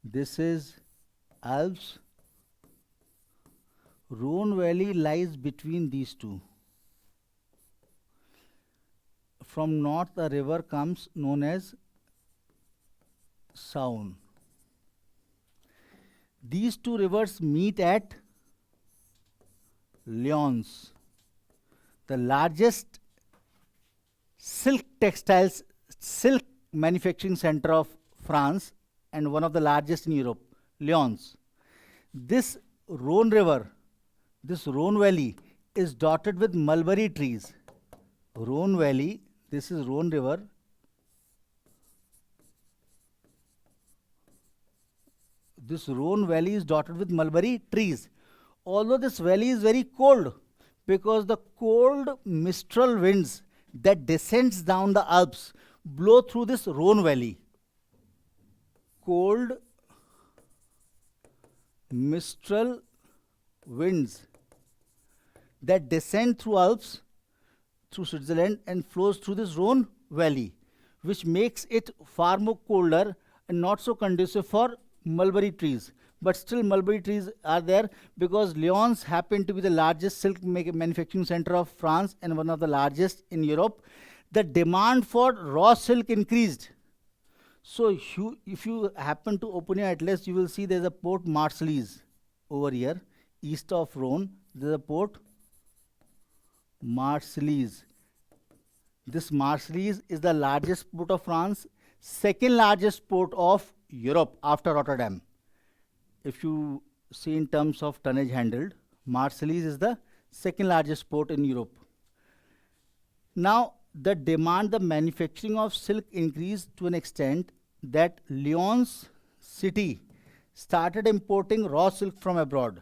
This is Alps. Rhone Valley lies between these two. From north, a river comes known as Saône. These two rivers meet at Lyons, the largest silk manufacturing center of France, and one of the largest in Europe, Lyons. This Rhone River, this Rhone Valley, is dotted with mulberry trees. Rhone Valley, this is Rhone River. This Rhone Valley is dotted with mulberry trees. Although this valley is very cold, because the cold mistral winds that descends down the Alps blow through this Rhone Valley. Cold mistral winds that descend through Alps, through Switzerland, and flows through this Rhone Valley, which makes it far more colder and not so conducive for mulberry trees. But still mulberry trees are there because Lyons happened to be the largest silk manufacturing center of France and one of the largest in Europe. The demand for raw silk increased. So if you happen to open your atlas, you will see there's a port Marseilles over here, east of Rhone. There's a port Marseilles. This Marseilles is the largest port of France, second largest port of Europe after Rotterdam. If you see in terms of tonnage handled, Marseilles is the second largest port in Europe. Now, the demand, the manufacturing of silk increased to an extent that Lyons city started importing raw silk from abroad.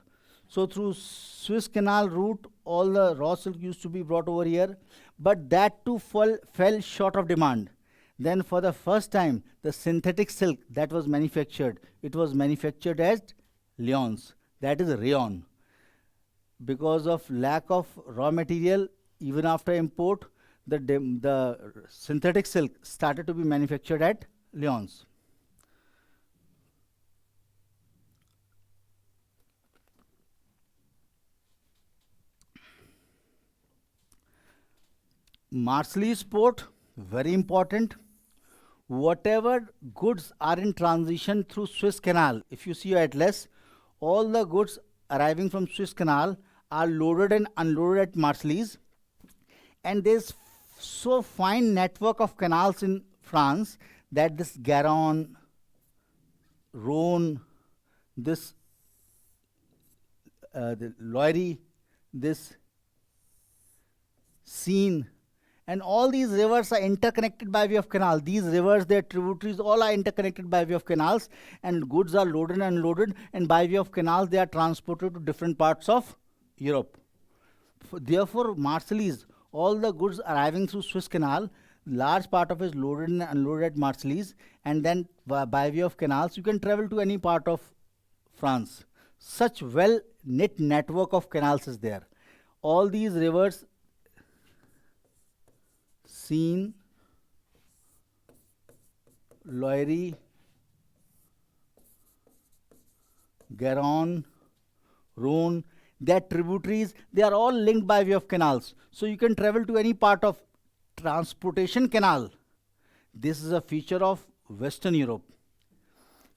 So through Suez Canal route, all the raw silk used to be brought over here, but that too fell short of demand. Then for the first time, the synthetic silk that was manufactured, it was manufactured at Lyons, that is rayon. Because of lack of raw material, even after import, the synthetic silk started to be manufactured at Lyons. Marseilles port, very important. Whatever goods are in transition through Suez Canal, if you see your atlas, all the goods arriving from Suez Canal are loaded and unloaded at Marseilles. And there's so fine network of canals in France that this Garonne, Rhone, this the Loire, this Seine, and all these rivers are interconnected by way of canal. These rivers, their tributaries, all are interconnected by way of canals, and goods are loaded and unloaded, and by way of canals, they are transported to different parts of Europe. Therefore, Marseilles, all the goods arriving through Suez Canal, large part of it is loaded and unloaded at Marseilles, and then by way of canals, you can travel to any part of France. Such well-knit network of canals is there. All these rivers, Seine, Loire, Garonne, Rhone, their tributaries, they are all linked by way of canals. So you can travel to any part of transportation canal. This is a feature of Western Europe.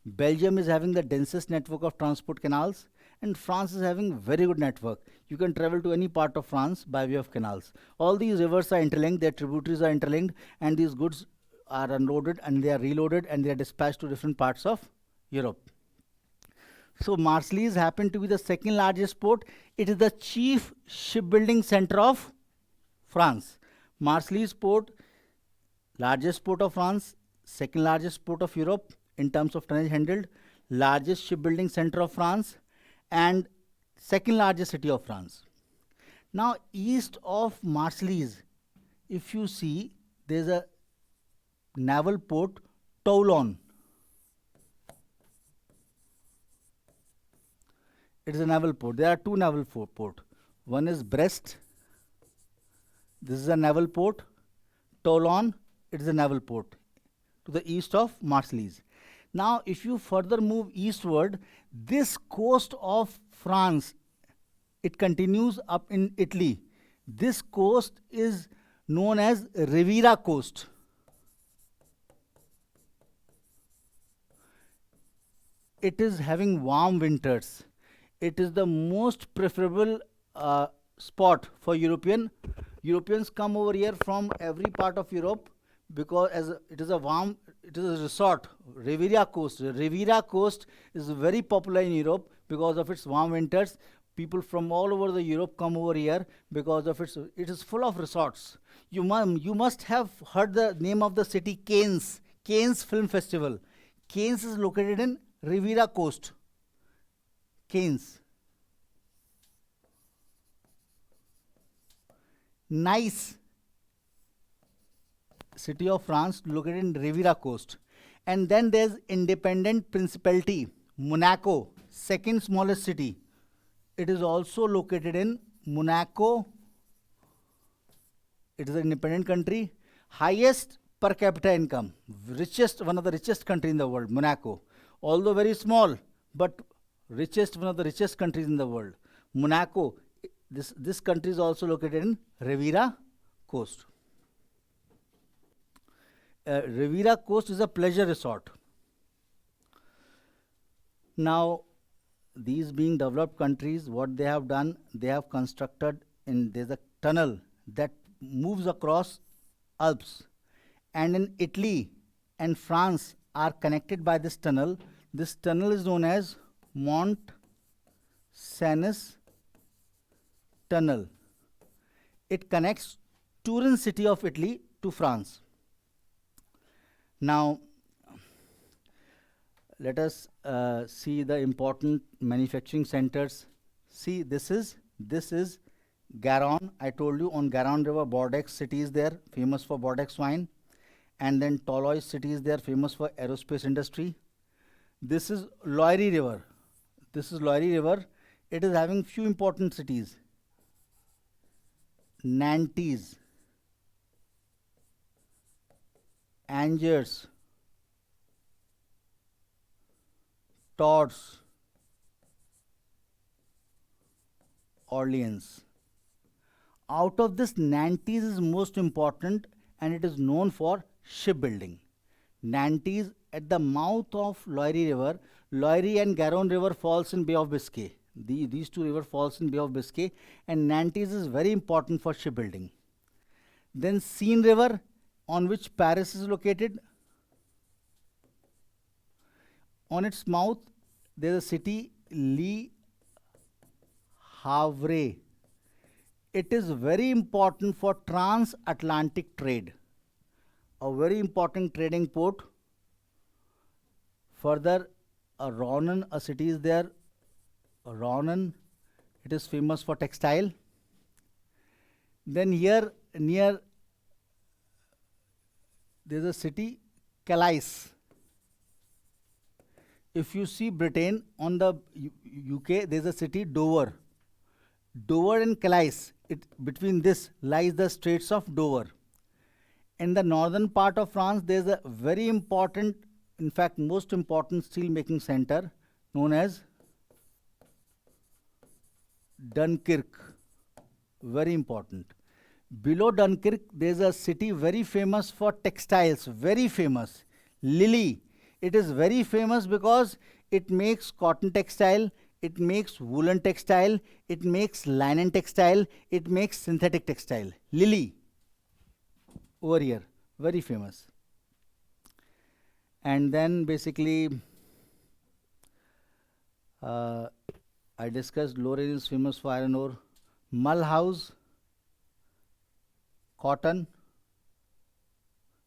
Belgium is having the densest network of transport canals, and France is having very good network. You can travel to any part of France by way of canals. All these rivers are interlinked, their tributaries are interlinked, and these goods are unloaded and they are reloaded and they are dispatched to different parts of Europe. So Marseilles happened to be the second largest port. It is the chief shipbuilding center of France. Marseilles port, largest port of France, second largest port of Europe in terms of tonnage handled, largest shipbuilding center of France, and second largest city of France. Now, east of Marseilles, if you see, there's a naval port, Toulon. It is a naval port. There are two naval ports. One is Brest. This is a naval port. Toulon, it is a naval port to the east of Marseilles. Now, if you further move eastward, this coast of France, it continues up in Italy. This coast is known as Riviera Coast. It is having warm winters. It is the most preferable spot for Europeans come over here from every part of Europe because it is a resort, Riviera Coast. Riviera Coast is very popular in Europe because of its warm winters. People from all over the Europe come over here because of it is full of resorts. You must have heard the name of the city, Cannes Film Festival. Cannes is located in Riviera Coast. Cannes. Nice, city of France located in Riviera Coast. And then there's independent principality, Monaco, second smallest city. It is also located in Monaco. It is an independent country. Highest per capita income, one of the richest country in the world, Monaco. although very small, but richest, one of the richest countries in the world. Monaco, this country is also located in Riviera Coast. Riviera Coast is a pleasure resort. Now, these being developed countries, what they have done, they have constructed there's a tunnel that moves across Alps, and in Italy and France are connected by this tunnel. This tunnel is known as Mont Cenis Tunnel. It connects Turin city of Italy to France. Now, let us see the important manufacturing centers. See, this is Garonne. I told you on Garonne River, Bordeaux city is there, famous for Bordeaux wine, and then Toulouse city is there, famous for aerospace industry. This is Loire River. This is Loire River. It is having few important cities: Nantes, Angers, Tours, Orleans. Out of this, Nantes is most important, and it is known for shipbuilding. Nantes at the mouth of Loire River. Loire and Garonne River falls in Bay of Biscay. These two rivers falls in Bay of Biscay, and Nantes is very important for shipbuilding. Then Seine River, on which Paris is located. On its mouth, there is a city, Le Havre. It is very important for transatlantic trade, a very important trading port. Further, Rouen, a city is there. Rouen, it is famous for textile. Then here near there is a city, Calais. If you see Britain, on the UK, there is a city, Dover. Dover and Calais, between this lies the Straits of Dover. In the northern part of France, there is a very important, in fact, most important steel making center known as Dunkirk. Very important. Below Dunkirk, there is a city very famous for textiles, very famous, Lille. It is very famous because it makes cotton textile, it makes woolen textile, it makes linen textile, it makes synthetic textile. Lille, over here, very famous. And then basically, I discussed Lorraine is famous for iron ore. Mulhouse, cotton.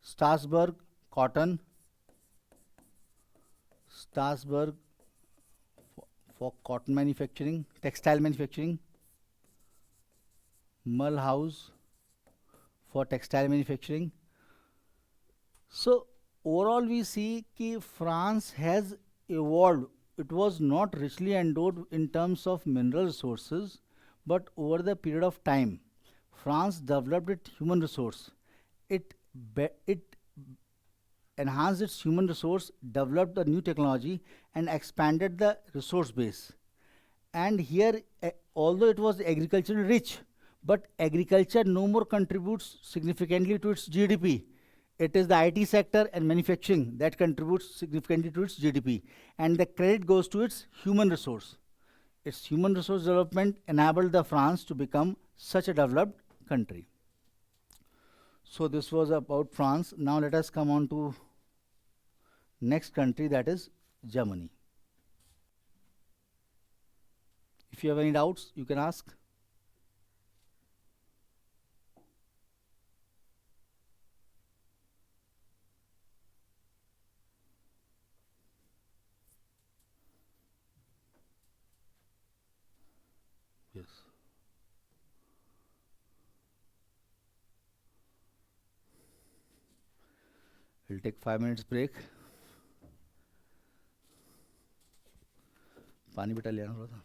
Strasbourg, cotton. Strasbourg for cotton manufacturing, textile manufacturing. Mulhouse for textile manufacturing. So overall we see that France has evolved. It was not richly endowed in terms of mineral resources, but over the period of time, France developed its human resource. It enhanced its human resource, developed a new technology, and expanded the resource base. And here, although it was agriculturally rich, but agriculture no more contributes significantly to its GDP. It is the IT sector and manufacturing that contributes significantly to its GDP. And the credit goes to its human resource. Its human resource development enabled the France to become such a developed country. So this was about France. Now let us come on to next country, that is Germany. If you have any doubts, you can ask. Yes. We'll take 5 minutes break. पानी बेटा ले आना थोड़ा सा.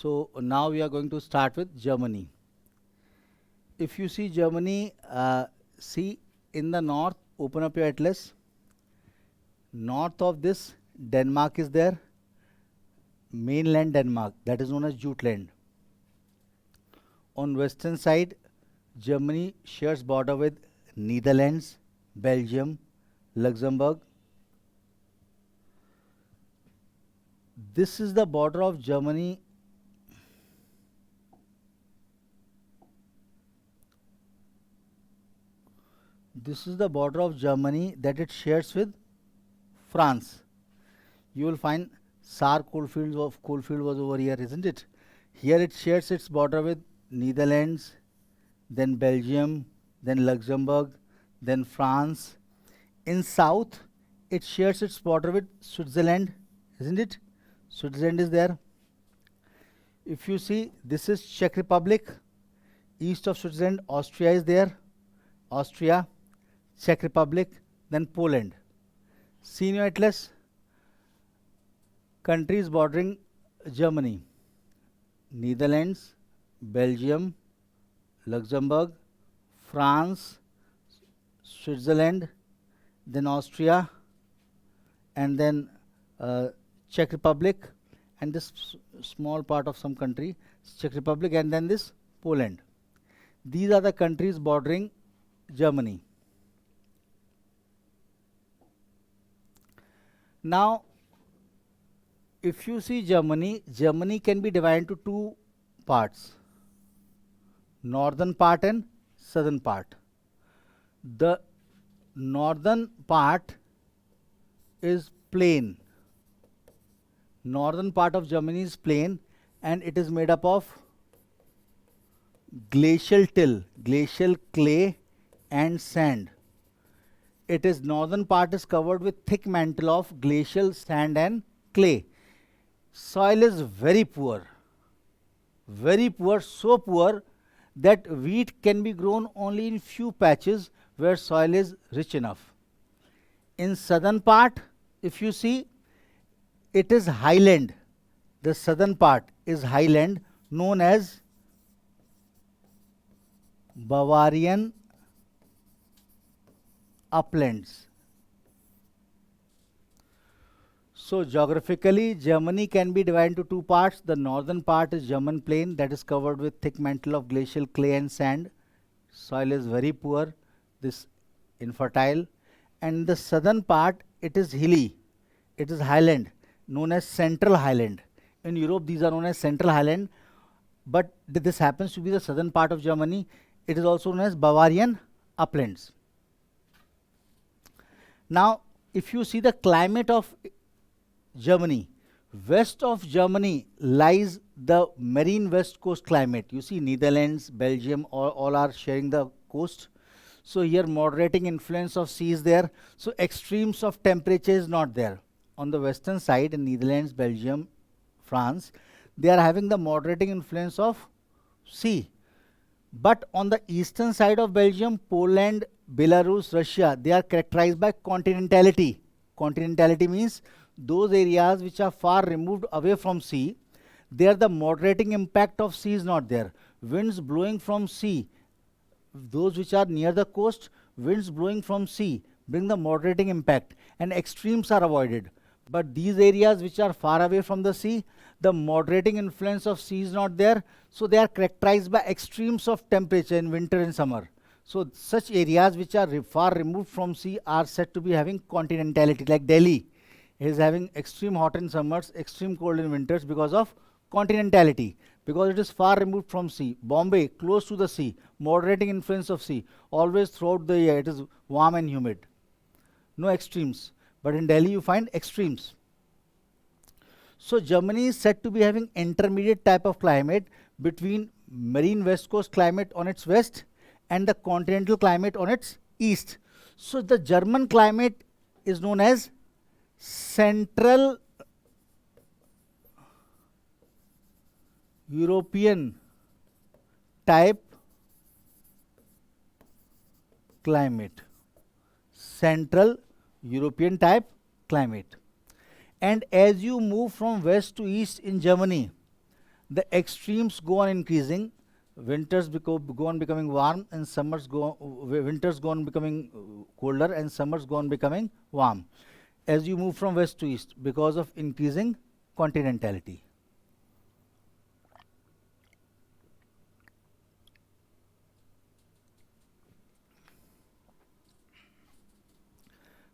So now we are going to start with Germany. If you see Germany, see in the north, open up your atlas. North of this, Denmark is there. Mainland Denmark, that is known as Jutland. On western side, Germany shares border with Netherlands, Belgium, Luxembourg. This is the border of Germany. This is the border of Germany that it shares with France. You will find Saar coalfield was over here, isn't it? Here it shares its border with Netherlands, then Belgium, then Luxembourg, then France. In south, it shares its border with Switzerland, isn't it? Switzerland is there. If you see, this is Czech Republic. East of Switzerland, Austria is there. Austria, Czech Republic, then Poland. See in your atlas, countries bordering Germany: Netherlands, Belgium, Luxembourg, France, Switzerland, then Austria, and then Czech Republic, and this small part of some country, Czech Republic, and then this Poland. These are the countries bordering Germany. Now, if you see Germany, Germany can be divided into two parts: northern part and southern part. The northern part is plain. Northern part of Germany is plain, and it is made up of glacial till, glacial clay and sand. It is northern part is covered with thick mantle of glacial sand and clay. Soil is very poor, so poor that wheat can be grown only in few patches where soil is rich enough. In southern part, if you see, it is highland. The southern part is highland, known as Bavarian uplands. So geographically, Germany can be divided into two parts. The northern part is German plain, that is covered with thick mantle of glacial clay and sand. Soil is very poor, this infertile. And the southern part, it is hilly. It is highland, known as Central Highland. In Europe, these are known as Central Highland. But this happens to be the southern part of Germany. It is also known as Bavarian uplands. Now, if you see the climate of Germany, west of Germany lies the marine west coast climate. You see, Netherlands, Belgium, all are sharing the coast. So here moderating influence of sea is there. So extremes of temperature is not there. On the western side, in Netherlands, Belgium, France, they are having the moderating influence of sea. But on the eastern side of Belgium, Poland, Belarus, Russia, they are characterized by continentality. Continentality means those areas which are far removed away from sea, there the moderating impact of sea is not there. Winds blowing from sea, those which are near the coast, winds blowing from sea bring the moderating impact, and extremes are avoided. But these areas which are far away from the sea, the moderating influence of sea is not there, so they are characterized by extremes of temperature in winter and summer. So such areas which are far removed from sea are said to be having continentality, like Delhi is having extreme hot in summers, extreme cold in winters because of continentality, because it is far removed from sea. Bombay, close to the sea, moderating influence of sea, always throughout the year it is warm and humid. No extremes. But in Delhi you find extremes. So Germany is said to be having intermediate type of climate between marine west coast climate on its west and the continental climate on its east. So the German climate is known as Central European type climate. Central European type climate. And as you move from west to east in Germany, The extremes go on increasing. Winters go on becoming warm, and winters go on becoming colder, and summers go on becoming warm as you move from west to east because of increasing continentality.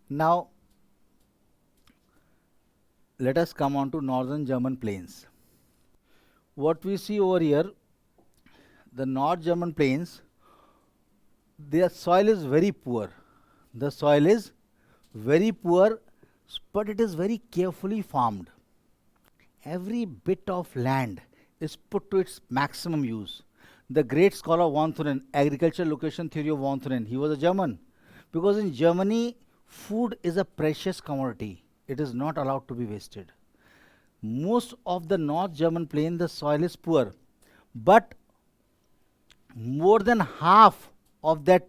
Now, let us come on to northern German plains. What we see over here, the North German plains, their soil is very poor. The soil is very poor, but it is very carefully farmed. Every bit of land is put to its maximum use. The great scholar von Thunen, agricultural location theory of von Thunen, he was a German. Because in Germany, food is a precious commodity. It is not allowed to be wasted. Most of the North German plain, the soil is poor, but more than half of that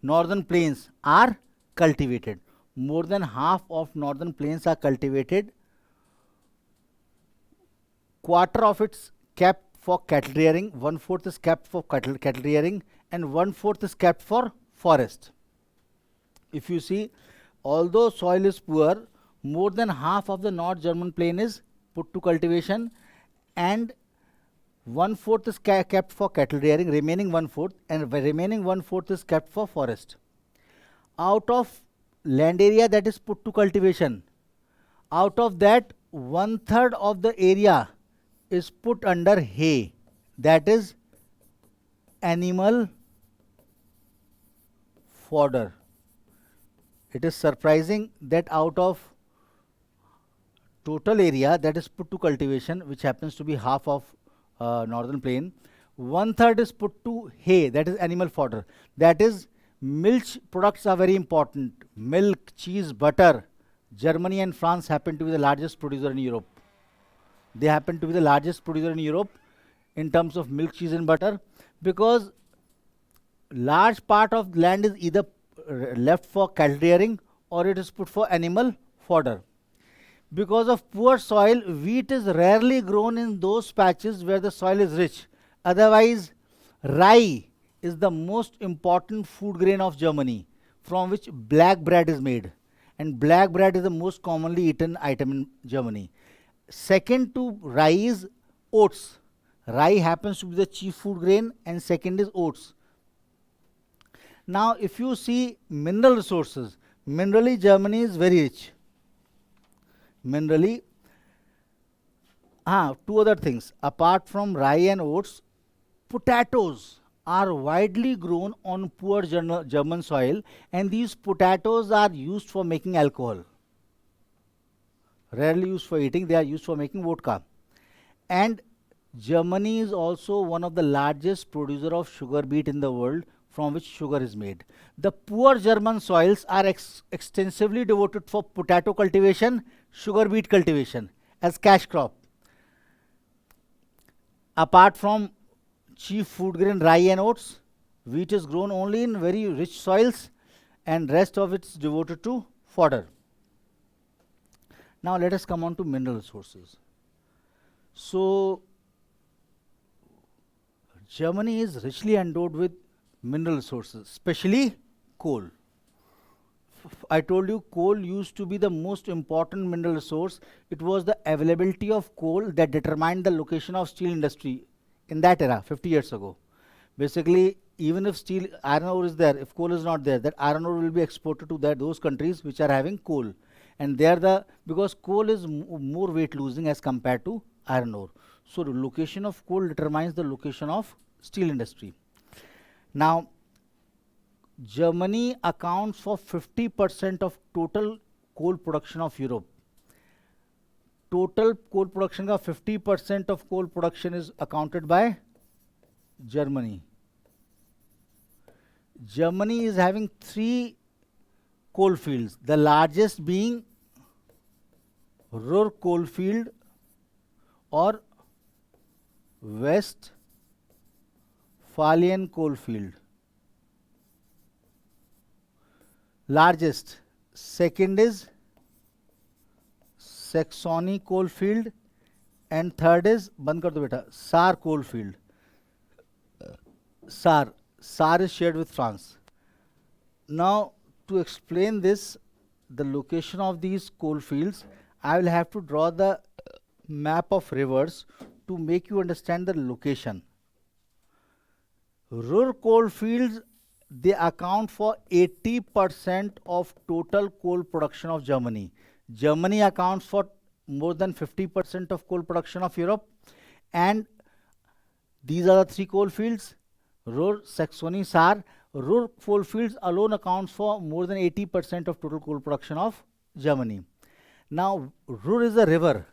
northern plains are cultivated. More than half of northern plains are cultivated. Quarter of it's kept for cattle rearing, 1/4 is kept for cattle rearing, and 1/4 is kept for forest. If you see, although soil is poor, more than half of the North German plain is put to cultivation, and 1/4 is kept for cattle rearing, remaining 1/4, and remaining 1/4 is kept for forest. Out of land area that is put to cultivation, out of that 1/3 of the area is put under hay, that is animal fodder. It is surprising that out of total area that is put to cultivation, which happens to be half of northern plain, 1/3 is put to hay, that is animal fodder. That is, milk products are very important. Milk, cheese, butter. Germany and France happen to be the largest producer in Europe. They happen to be the largest producer in Europe in terms of milk, cheese and butter, because large part of land is either left for cattle rearing or it is put for animal fodder. Because of poor soil, wheat is rarely grown in those patches where the soil is rich. Otherwise, rye is the most important food grain of Germany, from which black bread is made. And black bread is the most commonly eaten item in Germany. Second to rye is oats. Rye happens to be the chief food grain, and second is oats. Now, if you see mineral resources, minerally Germany is very rich. Minerally, two other things. Apart from rye and oats, potatoes are widely grown on poor German soil, and these potatoes are used for making alcohol. Rarely used for eating, they are used for making vodka. And Germany is also one of the largest producer of sugar beet in the world, from which sugar is made. The poor German soils are extensively devoted for potato cultivation, sugar beet cultivation as cash crop. Apart from chief food grain rye and oats, wheat is grown only in very rich soils, and rest of it is devoted to fodder. Now let us come on to mineral resources. So Germany is richly endowed with mineral resources, especially coal. I told you coal used to be the most important mineral resource. It was the availability of coal that determined the location of steel industry in that era, 50 years ago. Basically, even if iron ore is there, if coal is not there, that iron ore will be exported to those countries which are having coal. And because coal is more weight losing as compared to iron ore. So the location of coal determines the location of steel industry. Now, Germany accounts for 50% of total coal production of Europe. Total coal production का 50% of coal production is accounted by Germany. Germany is having 3 coal fields, the largest being Ruhr coalfield or Westphalian coalfield. Largest. Second is Saxony coalfield, and third is, बंद कर दो बेटा, Saar coalfield. Saar is shared with France. Now, to explain this, the location of these coal fields, I will have to draw the map of rivers to make you understand the location. Ruhr coal fields, they account for 80% of total coal production of Germany. Germany accounts for more than 50% of coal production of Europe, and these are the three coal fields: Ruhr, Saxony, Saar. Ruhr coal fields alone accounts for more than 80% of total coal production of Germany. Now, Ruhr is a river.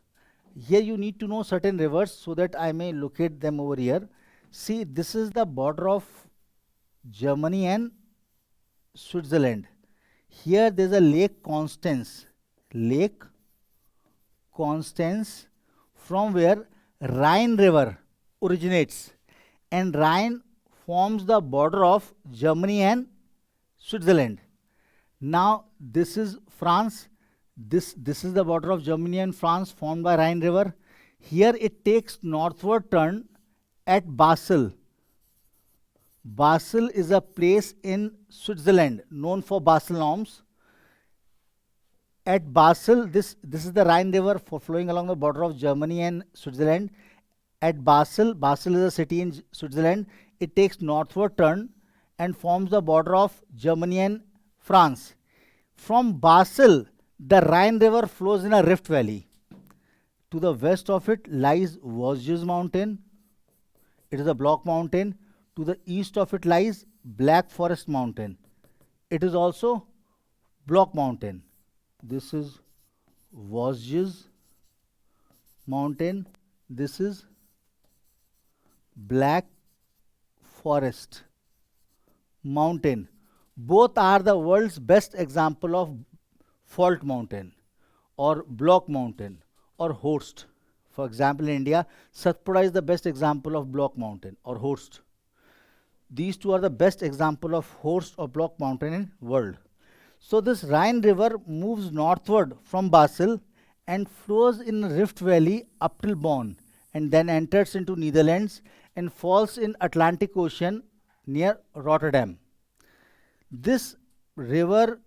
Here you need to know certain rivers so that I may locate them over here. See, this is the border of Germany and Switzerland. Here there is a Lake Constance. Lake Constance, from where Rhine River originates, and Rhine forms the border of Germany and Switzerland. Now this is France. This is the border of Germany and France formed by Rhine River. Here it takes northward turn at Basel. Basel is a place in Switzerland known for Basel norms. At Basel, this is the Rhine River flowing along the border of Germany and Switzerland. At Basel, Basel is a city in Switzerland. It takes northward turn and forms the border of Germany and France. From Basel, the Rhine River flows in a rift valley. To the west of it lies Vosges Mountain. It is a block mountain. To the east of it lies Black Forest Mountain. It is also block mountain. This is Vosges Mountain. This is Black Forest Mountain. Both are the world's best example of fault mountain or block mountain or host. For example, in India, Satpura is the best example of block mountain or host. These two are the best example of host or block mountain in world. So this Rhine River moves northward from Basel and flows in Rift Valley up till Bonn, and then enters into Netherlands and falls in Atlantic Ocean near Rotterdam. This river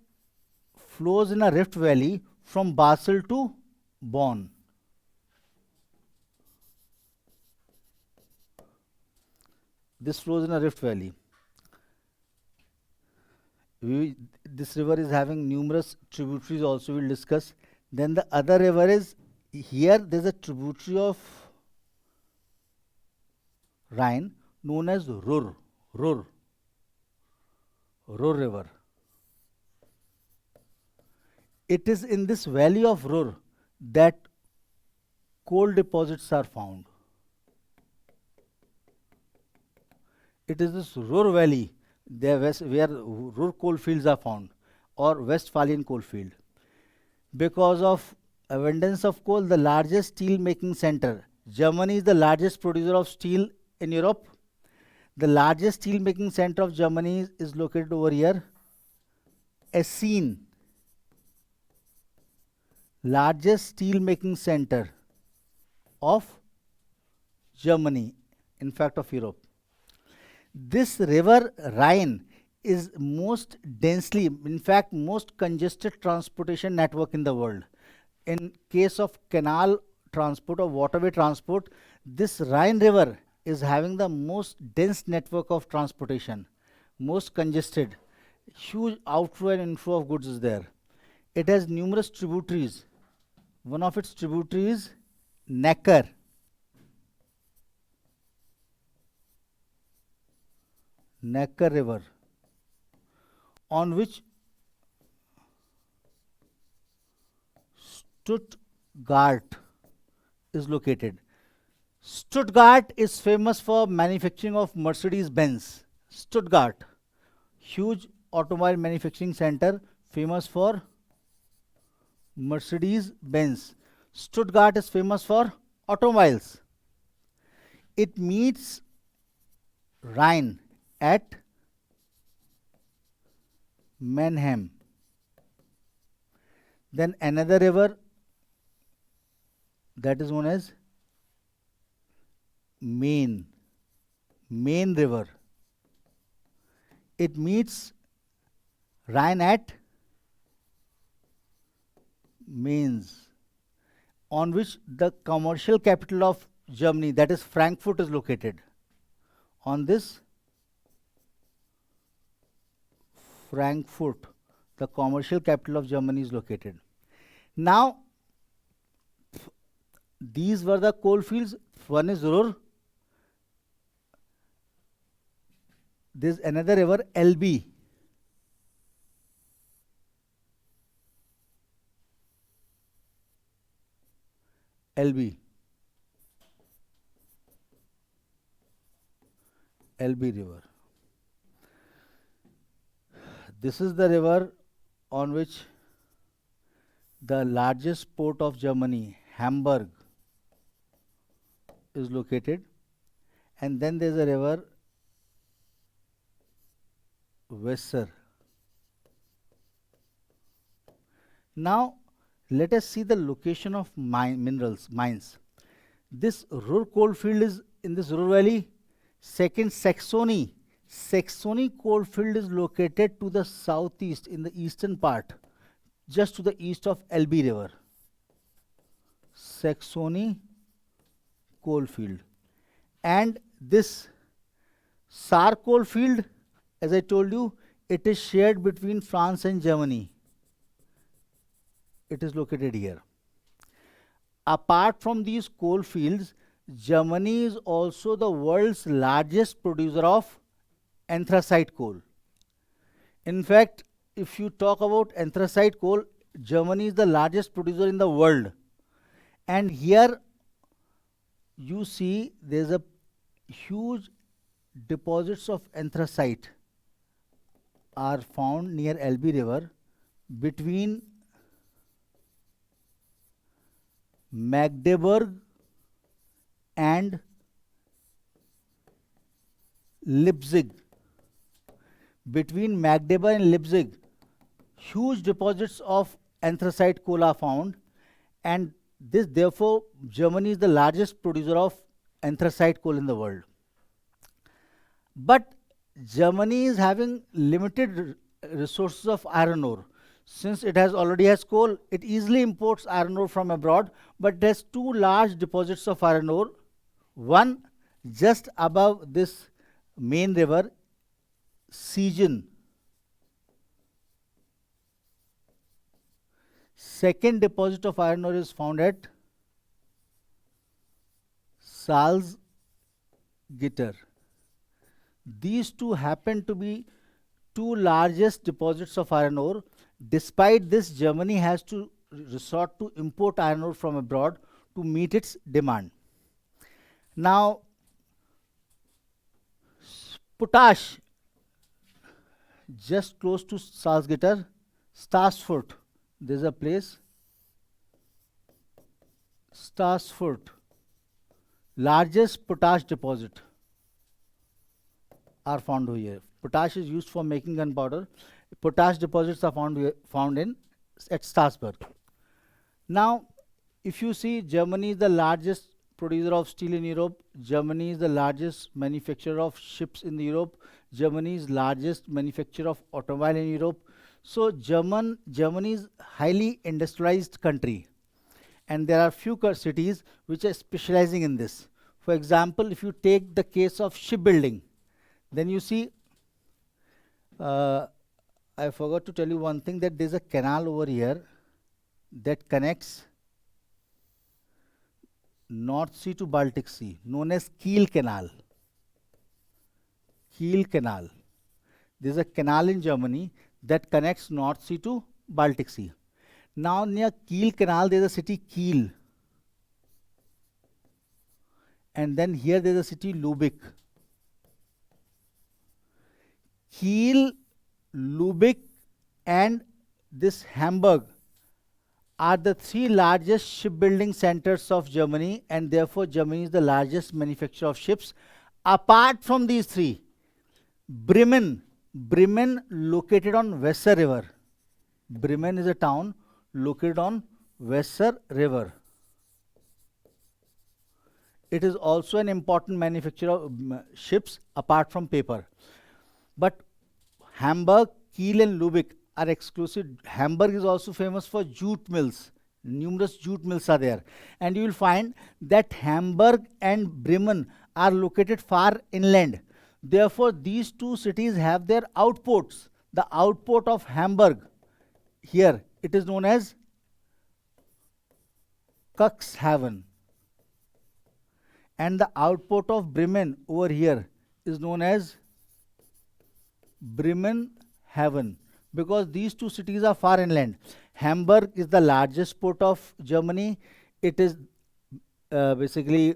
flows in a rift valley from Basel to Bonn. This flows in a rift valley. This river is having numerous tributaries also, we'll discuss. Then the other river is, here there's a tributary of Rhine known as Ruhr River. It is in this valley of Ruhr that coal deposits are found. It is this Ruhr valley there where Ruhr coal fields are found, or Westphalian coal field. Because of abundance of coal, the largest steel making center. Germany is the largest producer of steel in Europe. The largest steel making center of Germany is located over here. Essen. Largest steel making center of Germany, in fact of Europe. This river Rhine is most densely, in fact most congested transportation network in the world. In case of canal transport or waterway transport, this Rhine River is having the most dense network of transportation, most congested. Huge outflow and inflow of goods is there. It has numerous tributaries. One of its tributaries is Neckar. Neckar River, on which Stuttgart is located. Stuttgart is famous for manufacturing of Mercedes-Benz. Stuttgart, huge automobile manufacturing center, famous for Mercedes-Benz. Stuttgart is famous for automobiles. It meets Rhine at Mannheim. Then another river that is known as Main, Main River. It meets Rhine at Mainz, on which the commercial capital of Germany, that is Frankfurt, is located. On this Frankfurt, the commercial capital of Germany, is located. Now, these were the coal fields. One is Ruhr. There is another river, Elbe. Elbe. Elbe River. This is the river on which the largest port of Germany, Hamburg, is located. And then there is a river, Weser. Now, let us see the location of mines. This Ruhr coal field is in this Ruhr valley. Second, Saxony. Saxony coal field is located to the southeast, in the eastern part, just to the east of Elbe River. Saxony coal field. And this Saar coal field, as I told you, it is shared between France and Germany. It is located here. Apart from these coal fields, Germany is also the world's largest producer of anthracite coal. In fact, if you talk about anthracite coal, Germany is the largest producer in the world. And here you see there is a huge deposits of anthracite are found near Elbe River between Magdeburg and Leipzig. Between Magdeburg and Leipzig, huge deposits of anthracite coal are found, and this, therefore, Germany is the largest producer of anthracite coal in the world. But Germany is having limited resources of iron ore. Since it already has coal, it easily imports iron ore from abroad, but it has two large deposits of iron ore. One just above this main river, Siegen. Second deposit of iron ore is found at Salzgitter. These two happen to be two largest deposits of iron ore. Despite this, Germany has to resort to import iron ore from abroad to meet its demand. Now, potash, just close to Salzgitter, Stassfurt. There is a place, Stassfurt, largest potash deposit are found here. Potash is used for making gunpowder. Potash deposits are found at Stassfurt. Now, if you see, Germany is the largest producer of steel in Europe. Germany is the largest manufacturer of ships in Europe. Germany is largest manufacturer of automobile in Europe. So Germany is highly industrialized country, and there are few cities which are specializing in this. For example, if you take the case of shipbuilding, then you see, I forgot to tell you one thing, that there is a canal over here that connects North Sea to Baltic Sea, known as Kiel Canal. Kiel Canal. There is a canal in Germany that connects North Sea to Baltic Sea. Now, near Kiel Canal, there is a city Kiel. And then here there is a city Lübeck. Kiel, Lübeck, and this Hamburg are the three largest shipbuilding centers of Germany, and therefore Germany is the largest manufacturer of ships. Apart from these three, Bremen located on Weser River. Bremen is a town located on Weser River. It is also an important manufacturer of ships apart from paper. But Hamburg, Kiel, and Lübeck are exclusive. Hamburg is also famous for jute mills. Numerous jute mills are there. And you will find that Hamburg and Bremen are located far inland. Therefore, these two cities have their outports. The outport of Hamburg, here, it is known as Cuxhaven. And the outport of Bremen over here is known as Bremenhaven, because these two cities are far inland. Hamburg is the largest port of Germany. It is basically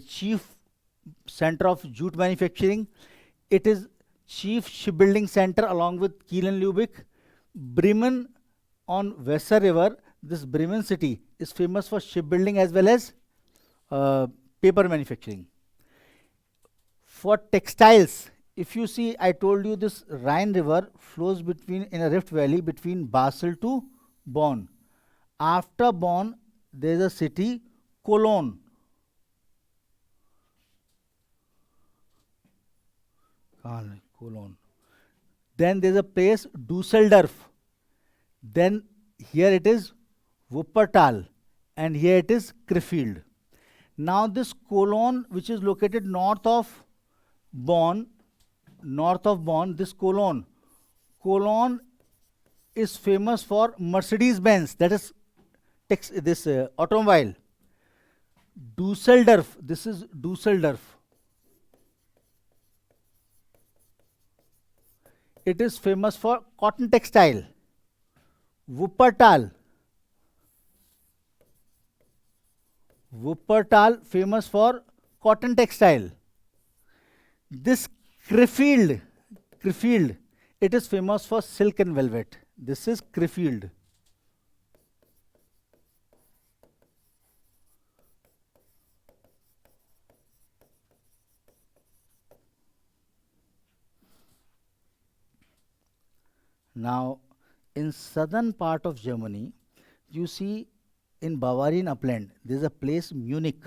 chief center of jute manufacturing. It is chief shipbuilding center along with Kiel and Lübeck. Bremen on Weser River, this Bremen city is famous for shipbuilding as well as paper manufacturing. For textiles, if you see, I told you this Rhine River flows between in a rift valley between Basel to Bonn. After Bonn, there is a city Cologne. Cologne. Then there is a place Dusseldorf. Then here it is Wuppertal, and here it is Krefeld. Now this Cologne, which is located north of Bonn, this Cologne is famous for Mercedes-Benz, that is this automobile. Dusseldorf, this is Dusseldorf. It is famous for cotton textile. Wuppertal famous for cotton textile. This Krefeld, it is famous for silk and velvet. This is Krefeld. Now, in southern part of Germany, you see in Bavarian upland, there is a place Munich.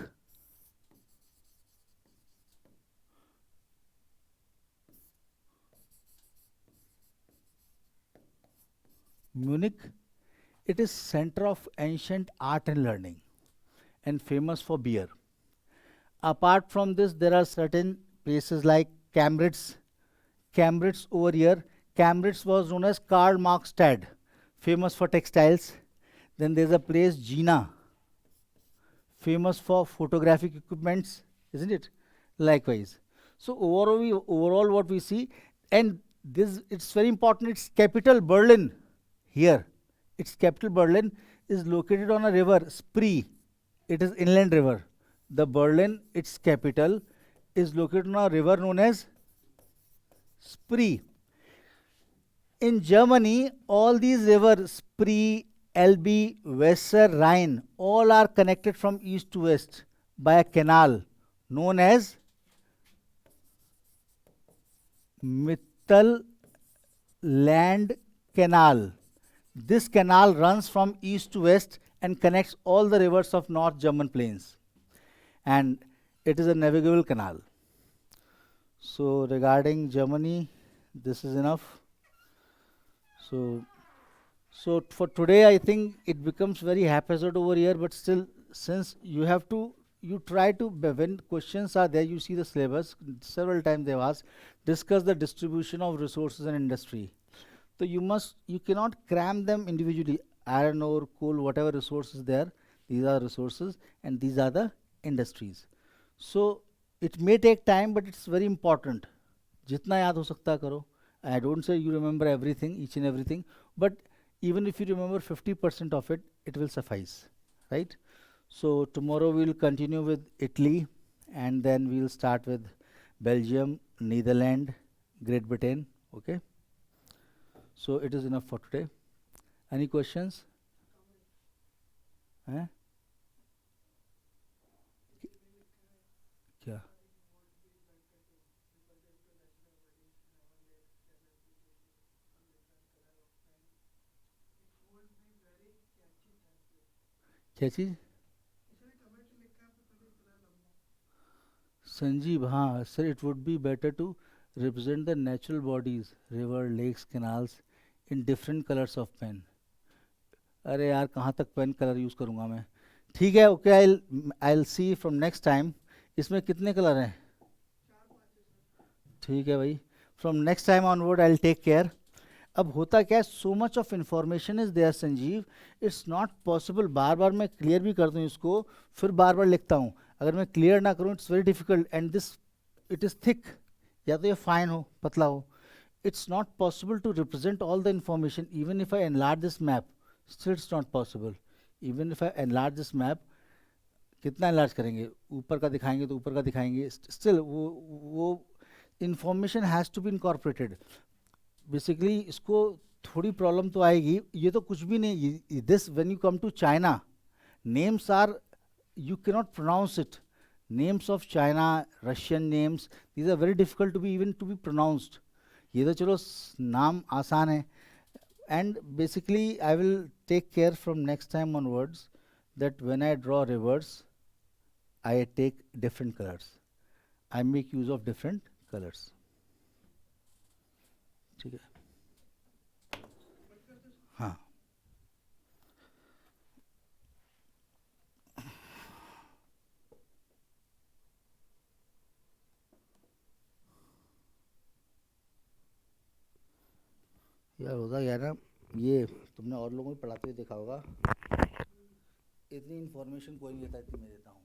Munich, it is center of ancient art and learning and famous for beer. Apart from this, there are certain places like Cambridge. Cambridge over here, Cambridge was known as Karl Marxstadt, famous for textiles. Then there's a place Jena, famous for photographic equipments, isn't it? Likewise. So overall what we see, and this it's very important, its capital Berlin here. Its capital Berlin is located on a river, Spree. It is inland river. The Berlin, its capital, is located on a river known as Spree. In Germany, all these rivers, Spree, Elbe, Weser, Rhine, all are connected from east to west by a canal known as Mittelland Canal. This canal runs from east to west and connects all the rivers of North German plains. And it is a navigable canal. So regarding Germany, this is enough. So for today, I think it becomes very haphazard over here, but still, since you have to, you try to, when questions are there, you see the syllabus, several times they've asked, discuss the distribution of resources and industry. So you cannot cram them individually, iron ore, coal, whatever resources there, these are resources and these are the industries. So it may take time, but it's very important. Jitna yaad ho sakta karo. I don't say you remember everything, each and everything, but even if you remember 50% of it, it will suffice, right? So tomorrow we'll continue with Italy, and then we'll start with Belgium, Netherlands, Great Britain, okay? So it is enough for today. Any questions? Eh? क्या क्या चीज संजीव, हाँ sir, it would be better to represent the natural bodies, river, lakes, canals in different colours of pen. अरे यार, कहाँ तक pen colour use करूँगा मैं। ठीक है, okay, I I see from next time. इसमें कितने कलर हैं? ठीक है भाई, from next time onward I will take care. अब होता क्या है, so much of information is there Sanjeev, it's not possible. बार बार मैं क्लियर भी कर दूं इसको, फिर बार बार लिखता हूँ। अगर मैं क्लियर ना करूँ, it's very difficult, and this it is thick, या तो ये फाइन हो, पतला हो। It's not possible to represent all the information. Even if I enlarge this map, still it's not possible. Even if I enlarge this map, कितना enlarge करेंगे? ऊपर का दिखाएंगे तो ऊपर का दिखाएंगे, still वो information has to be incorporated. Basically इसको थोड़ी प्रॉब्लम तो आएगी। ये तो कुछ भी नहीं, this when you come to China, names are, you cannot pronounce it. Names of China, Russian names, these are very difficult to be even to be pronounced. ये तो चलो नाम आसान है। And basically I will take care from next time onwards that when I draw rivers I take different colours, I make use of different colours. ठीक है, हाँ। यार होता क्या है ना, ये तुमने और लोगों को पढ़ाते हुए देखा होगा, इतनी इन्फॉर्मेशन कोई नहीं देता, इतनी मैं देता हूँ।